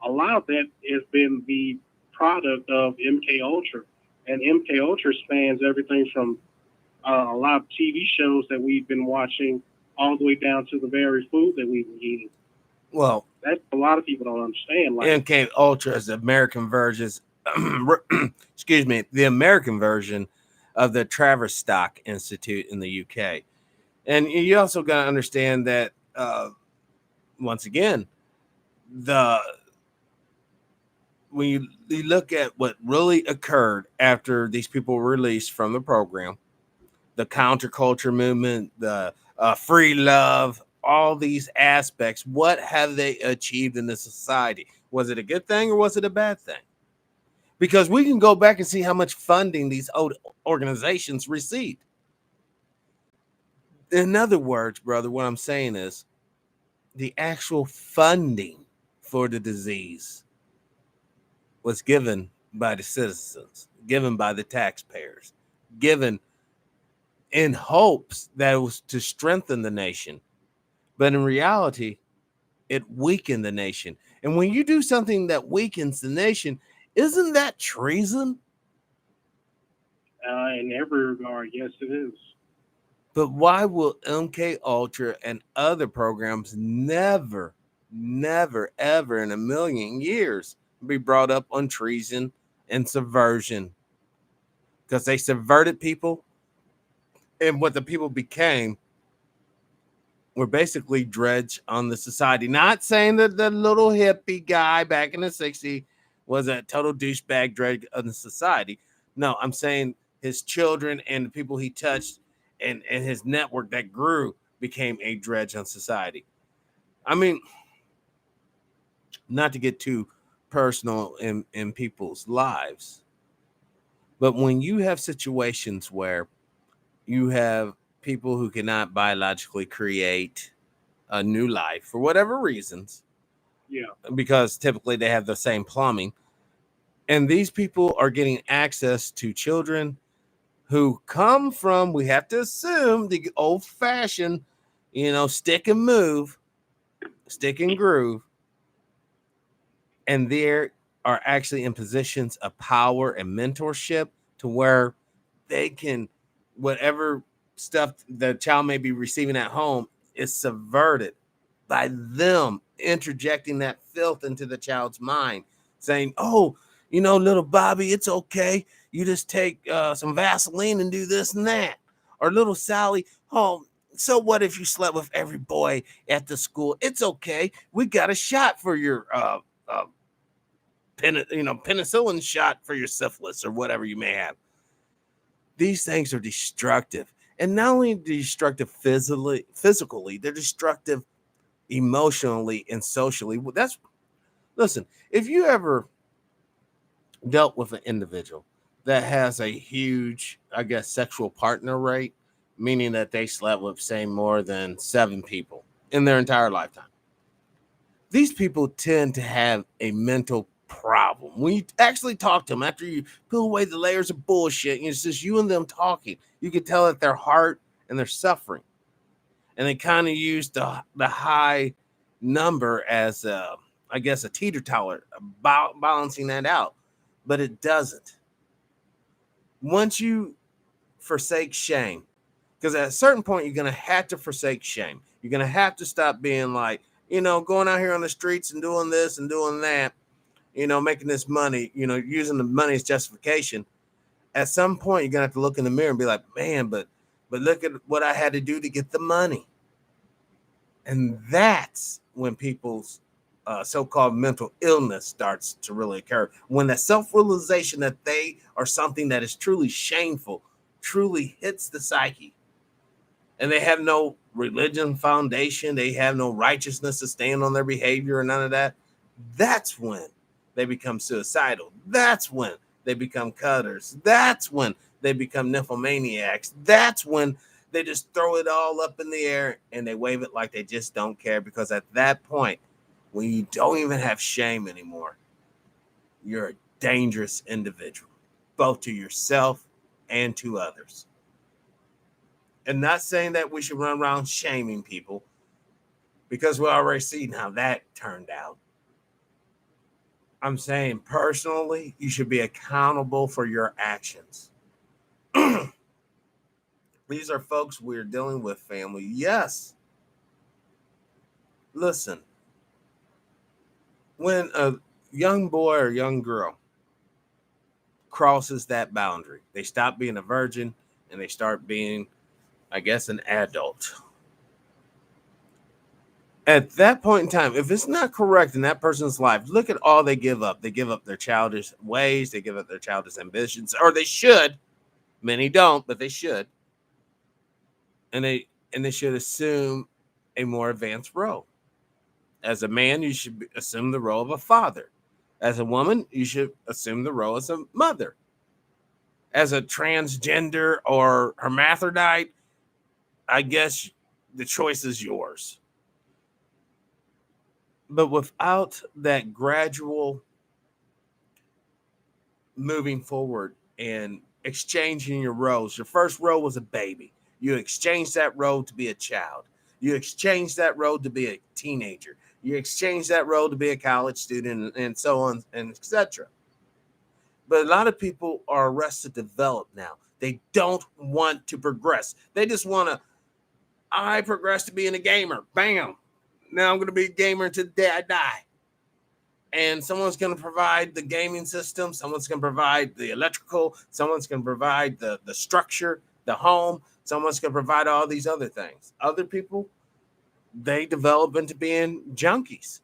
a lot of that has been the product of MK Ultra, and MK Ultra spans everything from a lot of TV shows that we've been watching, all the way down to the very food that we've been eating. Well, that a lot of people don't understand. MK Ultra is the American version. Excuse me, the American version of the Tavistock Institute in the UK. And you also got to understand that, once again, when you look at what really occurred after these people were released from the program, the counterculture movement, the free love, all these aspects, what have they achieved in the society? Was it a good thing or was it a bad thing? Because we can go back and see how much funding these old organizations received. In other words, brother, what I'm saying is the actual funding for the disease was given by the citizens, given by the taxpayers, given in hopes that it was to strengthen the nation. But in reality, it weakened the nation. And when you do something that weakens the nation, isn't that treason? In every regard, yes, it is. But why will MK Ultra and other programs never, ever in a million years be brought up on treason and subversion? Because they subverted people, and what the people became were basically dredge on the society. Not saying that the little hippie guy back in the 60s was a total douchebag dredge on the society. No, I'm saying his children and the people he touched and his network that grew became a dredge on society. I mean, not to get too personal in people's lives, but when you have situations where you have people who cannot biologically create a new life for whatever reasons, because typically they have the same plumbing, and these people are getting access to children who come from, we have to assume, the old-fashioned, stick and move, stick and groove, and they are actually in positions of power and mentorship to where they can, whatever stuff the child may be receiving at home is subverted by them interjecting that filth into the child's mind, saying, oh, little Bobby, it's okay. You just take some Vaseline and do this and that. Or little Sally, oh, so what if you slept with every boy at the school? It's okay. We got a shot for your penicillin shot for your syphilis or whatever you may have. These things are destructive. And not only destructive physically, they're destructive emotionally and socially. Listen, if you ever dealt with an individual that has a huge, I guess, sexual partner rate, meaning that they slept with, say, more than 7 people in their entire lifetime, these people tend to have a mental problem. When you actually talk to them, after you peel away the layers of bullshit, and it's just you and them talking, you can tell that their heart and they're suffering. And they kind of use the high number as, I guess, a teeter-totter, balancing that out. But it doesn't. Once you forsake shame, because at a certain point, you're going to have to forsake shame. You're going to have to stop being like, going out here on the streets and doing this and doing that, making this money, using the money as justification. At some point, you're going to have to look in the mirror and be like, man, but look at what I had to do to get the money. And that's when people's so-called mental illness starts to really occur. When the self-realization that they are something that is truly shameful truly hits the psyche. And they have no religion foundation. They have no righteousness to stand on their behavior or none of that. That's when they become suicidal. That's when they become cutters. That's when they become nymphomaniacs. That's when they just throw it all up in the air and they wave it like they just don't care. Because at that point, when you don't even have shame anymore, you're a dangerous individual, both to yourself and to others. And not saying that we should run around shaming people, because we already seen how that turned out. I'm saying personally, you should be accountable for your actions. These are folks we're dealing with, family. Yes. Listen, when a young boy or young girl crosses that boundary, they stop being a virgin and they start being, I guess, an adult. At that point in time, if it's not correct in that person's life, look at all they give up. They give up their childish ways. They give up their childish ambitions, or they should. Many don't, but they should. And they should assume a more advanced role. As a man, you should assume the role of a father. As a woman, you should assume the role as a mother. As a transgender or hermaphrodite, I guess the choice is yours. But without that gradual moving forward and exchanging your roles, your first role was a baby. You exchanged that role to be a child. You exchanged that role to be a teenager. You exchange that role to be a college student, and so on and etc. But a lot of people are arrested develop now. They don't want to progress. They just want to, I progress to being a gamer. Bam. Now I'm going to be a gamer until the day I die. And someone's going to provide the gaming system. Someone's going to provide the electrical. Someone's going to provide the structure, the home. Someone's going to provide all these other things. Other people, they develop into being junkies.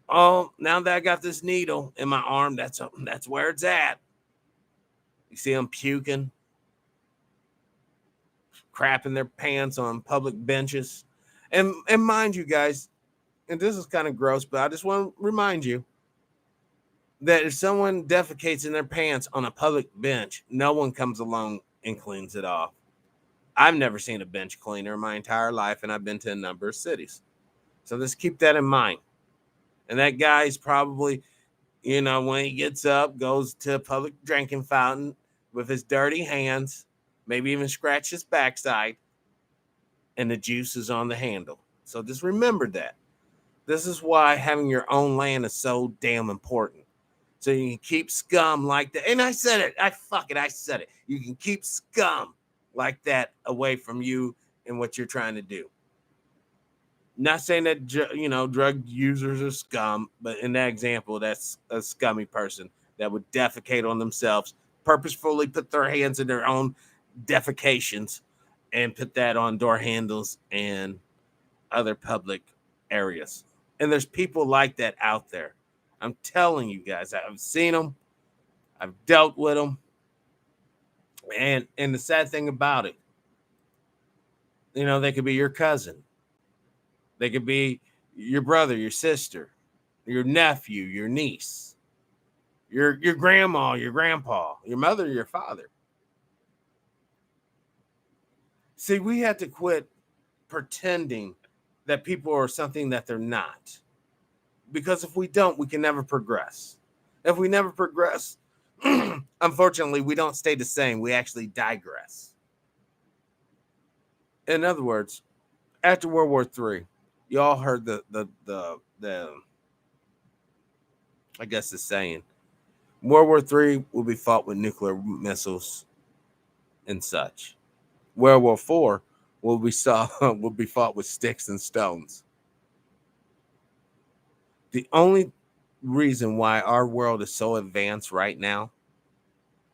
Oh, now that I got this needle in my arm, that's where it's at. You see them puking, crapping their pants on public benches. And mind you guys, and this is kind of gross, but I just want to remind you that if someone defecates in their pants on a public bench, no one comes along and cleans it off. I've never seen a bench cleaner in my entire life, and I've been to a number of cities. So just keep that in mind. And that guy's probably, when he gets up, goes to a public drinking fountain with his dirty hands, maybe even scratch his backside, and the juice is on the handle. So just remember that. This is why having your own land is so damn important. So you can keep scum like that. And I said it. I said it. You can keep scum like that away from you and what you're trying to do. Not saying that, drug users are scum, but in that example, that's a scummy person that would defecate on themselves, purposefully put their hands in their own defecations and put that on door handles and other public areas. And there's people like that out there. I'm telling you guys, I've seen them. I've dealt with them. And the sad thing about it, they could be your cousin. They could be your brother, your sister, your nephew, your niece, your grandma, your grandpa, your mother, your father. See, we have to quit pretending that people are something that they're not. Because if we don't, we can never progress. If we never progress, unfortunately, we don't stay the same. We actually digress. In other words, after World War III, you all heard the I guess the saying, World War III will be fought with nuclear missiles and such. World War IV will be fought with sticks and stones. The only reason why our world is so advanced right now,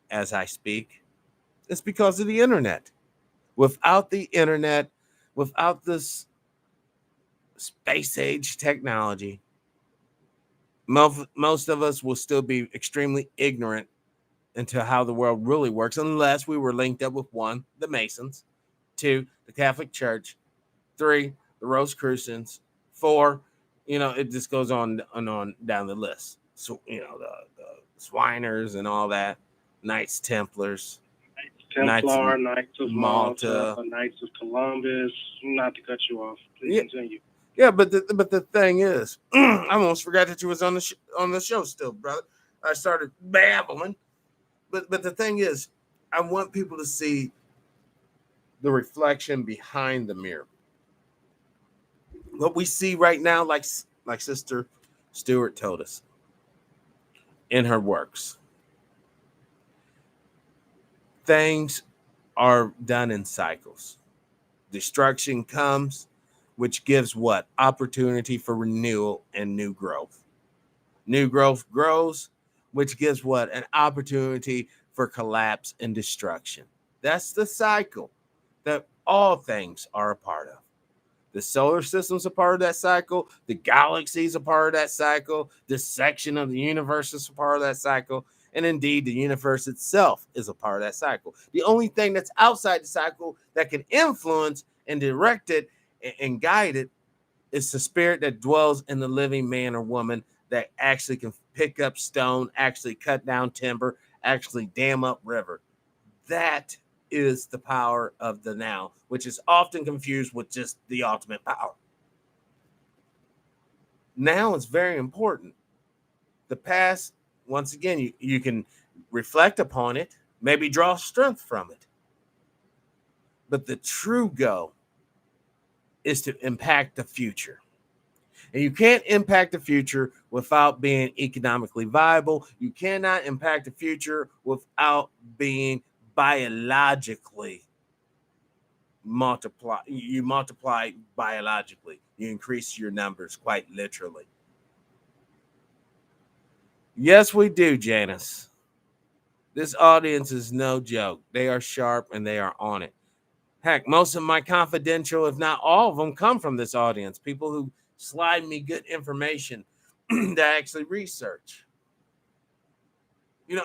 as I speak, is because of the internet. Without the internet, without this space age technology, most of us will still be extremely ignorant into how the world really works, unless we were linked up with one, the Masons, two, the Catholic Church, three, the Rosicrucians, four, it just goes on and on down the list. So, the Swiner's and all that, Knights Templars, Templar, Knights of Malta, Knights of Columbus. Not to cut you off, please continue. Yeah, but the thing is, I almost forgot that you was on the show still, brother. I started babbling, but the thing is, I want people to see the reflection behind the mirror. What we see right now, like Sister Stewart told us in her works, things are done in cycles. Destruction comes, which gives what? Opportunity for renewal and new growth. New growth grows, which gives what? An opportunity for collapse and destruction. That's the cycle that all things are a part of. The solar system's a part of that cycle. The galaxy's a part of that cycle. This section of the universe is a part of that cycle. And indeed, the universe itself is a part of that cycle. The only thing that's outside the cycle that can influence and direct it and guide it is the spirit that dwells in the living man or woman that actually can pick up stone, actually cut down timber, actually dam up river. That is the power of the now, which is often confused with just the ultimate power. Now is very important. The past, once again, you can reflect upon it, maybe draw strength from it. But the true goal is to impact the future. And you can't impact the future without being economically viable. You cannot impact the future without being biologically multiply. You multiply biologically. You increase your numbers quite literally. Yes, we do, Janice. This audience is no joke. They are sharp and they are on it. Heck, most of my confidential, if not all of them, come from this audience. People who slide me good information that I actually research.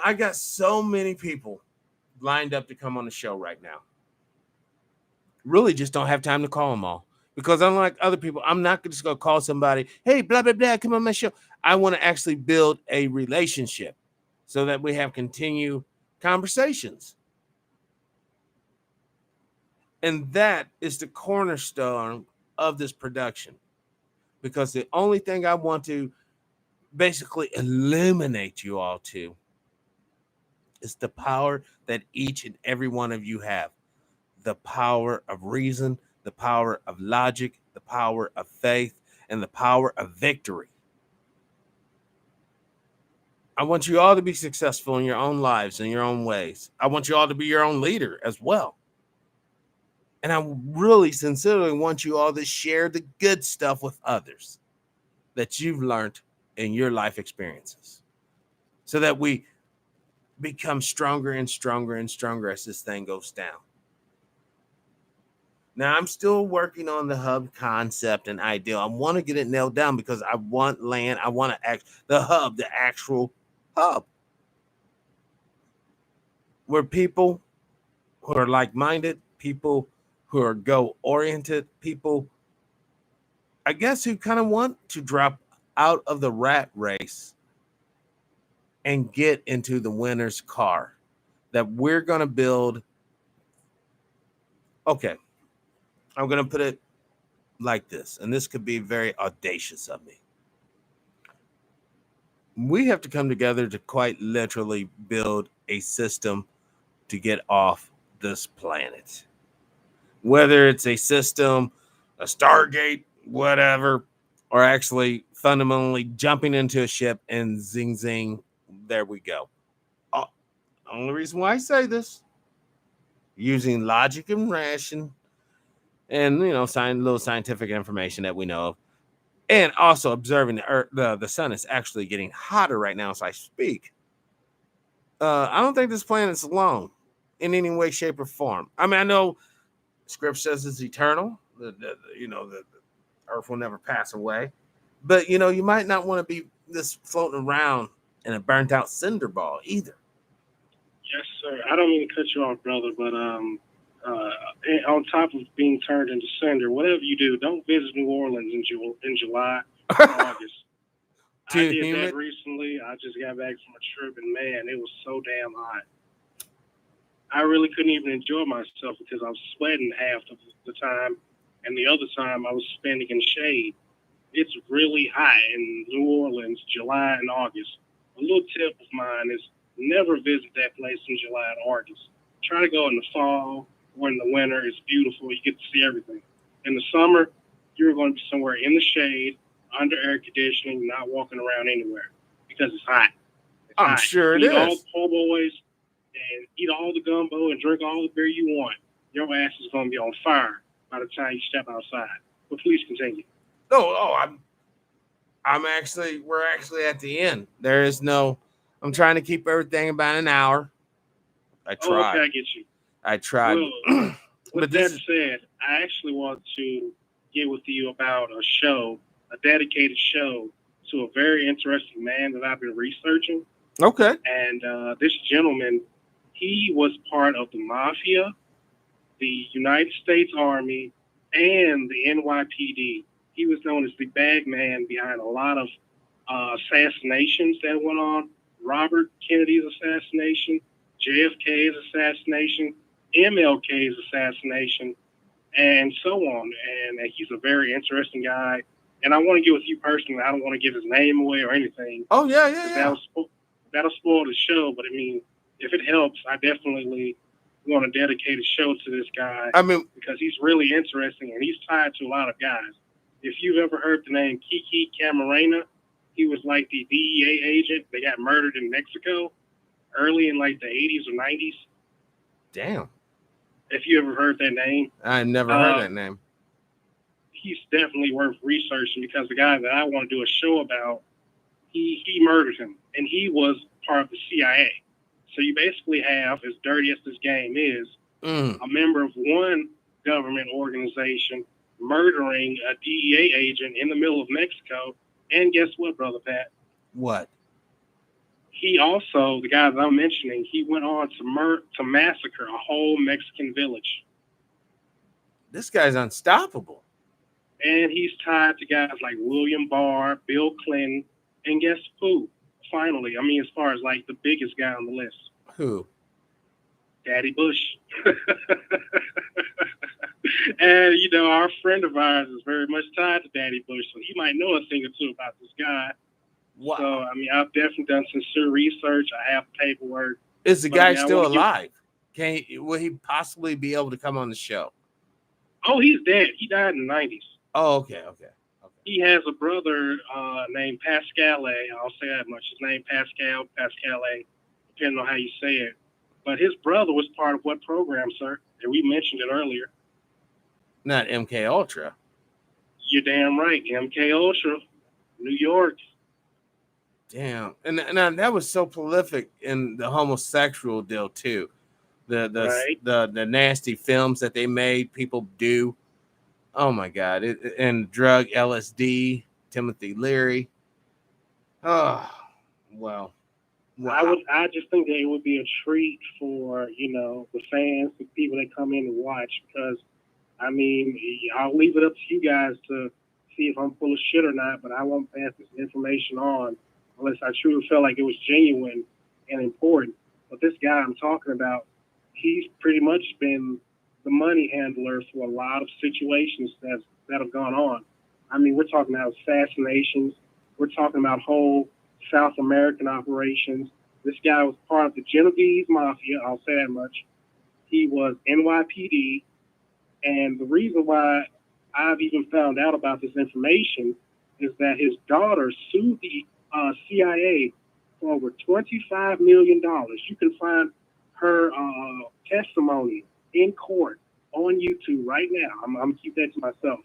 I got so many people lined up to come on the show right now. Really just don't have time to call them all. Because unlike other people, I'm not just going to call somebody, hey, blah, blah, blah, come on my show. I want to actually build a relationship so that we have continued conversations. And that is the cornerstone of this production. Because the only thing I want to basically illuminate you all to is the power that each and every one of you have. The power of reason, the power of logic, the power of faith, and the power of victory. I want you all to be successful in your own lives, in your own ways. I want you all to be your own leader as well. And I really sincerely want you all to share the good stuff with others that you've learned in your life experiences so that we become stronger and stronger and stronger as this thing goes down. Now, I'm still working on the hub concept and ideal. I want to get it nailed down because I want land. I want to act the hub, the actual hub, where people who are like-minded, people who are goal-oriented, people, I guess, who kind of want to drop out of the rat race and get into the winner's car, that we're going to build. Okay, I'm going to put it like this, and this could be very audacious of me. We have to come together to quite literally build a system to get off this planet. Whether it's a system, a Stargate, whatever, or actually fundamentally jumping into a ship and zing zing, there we go. Oh, only reason why I say this, using logic and ration, and little scientific information that we know of, and also observing the Earth, the sun is actually getting hotter right now as I speak. I don't think this planet's alone in any way, shape, or form. I mean, I know Scripture says it's eternal. The Earth will never pass away, but you might not want to be this floating around in a burnt out cinder ball either. Yes, sir. I don't mean to cut you off, brother, but on top of being turned into cinder, whatever you do, don't visit New Orleans in July or August. I Too did humid. that recently. I just got back from a trip, and man, it was so damn hot. I really couldn't even enjoy myself because I was sweating half of the time, and the other time I was spending in shade. It's really hot in New Orleans, July and August. A little tip of mine is never visit that place in July and August. Try to go in the fall or in the winter. It's beautiful. You get to see everything. In the summer, you're going to be somewhere in the shade, under air conditioning, not walking around anywhere because it's hot. It's I'm hot. sure it Eat all is. the po' boys and eat all the gumbo and drink all the beer you want. Your ass is going to be on fire by the time you step outside. But please continue. Oh, we're actually at the end. There is no. I'm trying to keep everything about an hour. I Oh, okay, tried. I get you. I tried. Well, But with this that is said, I actually want to get with you about a show, a dedicated show to a very interesting man that I've been researching. okay. And this gentleman, he was part of the mafia, the United States Army, and the NYPD. He was known as the bag man behind a lot of assassinations that went on. Robert Kennedy's assassination, JFK's assassination, MLK's assassination, and so on. And he's a very interesting guy. And I want to get with you personally. I don't want to give his name away or anything. Oh yeah. That'll spoil the show. But I mean, if it helps, I definitely want to dedicate a show to this guy I mean, because he's really interesting and he's tied to a lot of guys. If you've ever heard the name Kiki Camarena, he was like the DEA agent that got murdered in Mexico early in like the 80s or 90s. damn. If you ever heard that name, I never heard that name. he's definitely worth researching because the guy that I want to do a show about, he murdered him and he was part of the CIA. So you basically have, as dirty as this game is, a member of one government organization murdering a DEA agent in the middle of Mexico. And guess what, Brother Pat? What? He also, the guy that I'm mentioning, he went on to massacre a whole Mexican village. This guy's unstoppable. And he's tied to guys like William Barr, Bill Clinton, and guess who? Finally, I mean, as far as like the biggest guy on the list, Who? Daddy Bush. And, our friend of ours is very much tied to Daddy Bush, so he might know a thing or two about this guy. Wow. So, I mean, I've definitely done sincere research. I have paperwork. Is the guy still alive? Will he possibly be able to come on the show? Oh, he's dead. He died in the 90s. Oh, okay. He has a brother named Pascale. I'll say that much. His name Pascale, depending on how you say it. But his brother was part of what program, sir? And we mentioned it earlier. Not MK Ultra. You're damn right. MK Ultra, New York. Damn. And that was so prolific in the homosexual deal too. The nasty films that they made people do. Oh my God. And drug LSD, Timothy Leary. Oh, well. Wow. I just think that it would be a treat for, the fans, the people that come in and watch, because I mean, I'll leave it up to you guys to see if I'm full of shit or not, but I won't pass this information on unless I truly felt like it was genuine and important. But this guy I'm talking about, he's pretty much been the money handler for a lot of situations that have gone on. I mean, we're talking about assassinations. We're talking about whole South American operations. This guy was part of the Genovese Mafia, I'll say that much. He was NYPD, and the reason why I've even found out about this information is that his daughter sued the CIA for over $25 million. You can find her testimony in court on YouTube right now. I'm going to keep that to myself.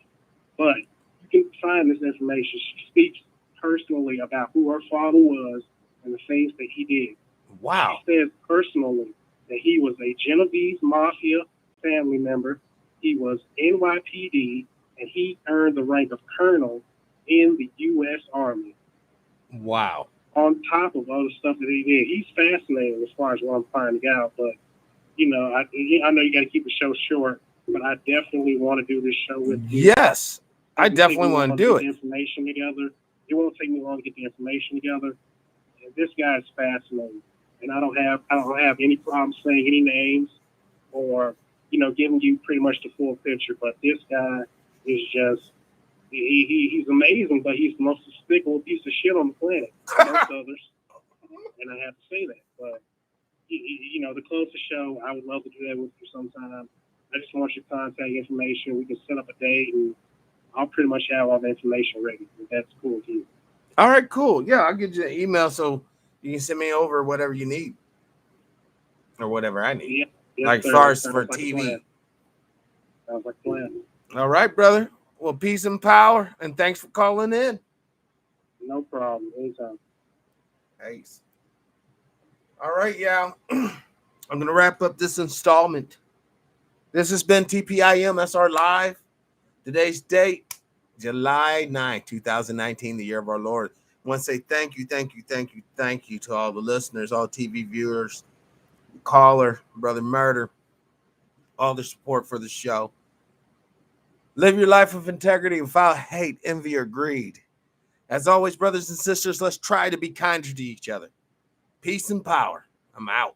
But you can find this information. She speaks personally about who her father was and the things that he did. Wow. She says personally that he was a Genovese Mafia family member. He was NYPD, and he earned the rank of colonel in the U.S. Army. Wow. On top of other stuff that he did. He's fascinating as far as what I'm finding out. But, you know, I know you got to keep the show short, but I definitely want to do this show with you. Yes, I definitely want to do it. Information together. It won't take me long to get the information together. And this guy is fascinating, and I don't have any problem saying any names or, you know, giving you pretty much the full picture. But this guy is just he's amazing, but he's the most despicable piece of shit on the planet. Most others, and I have to say that. But you know, to close the show, I would love to do that with you sometime. I just want your contact information. We can set up a date, and I'll pretty much have all the information ready. If that's cool with you. All right, cool. Yeah, I'll get you an email so you can send me over whatever you need or whatever I need. Yeah, yes, like sir. far as Sounds for like a TV. plan. Sounds like a plan. All right, brother. Well, peace and power, and thanks for calling in. No problem. Anytime. Thanks. All right, yeah. I'm going to wrap up this installment. This has been TPIM SR Live. Today's date, July 9, 2019, the year of our Lord. I want to say thank you to all the listeners, all TV viewers, caller, Brother Murder, all the support for the show. Live your life with integrity without hate, envy, or greed. As always, brothers and sisters, let's try to be kinder to each other. Peace and power. I'm out.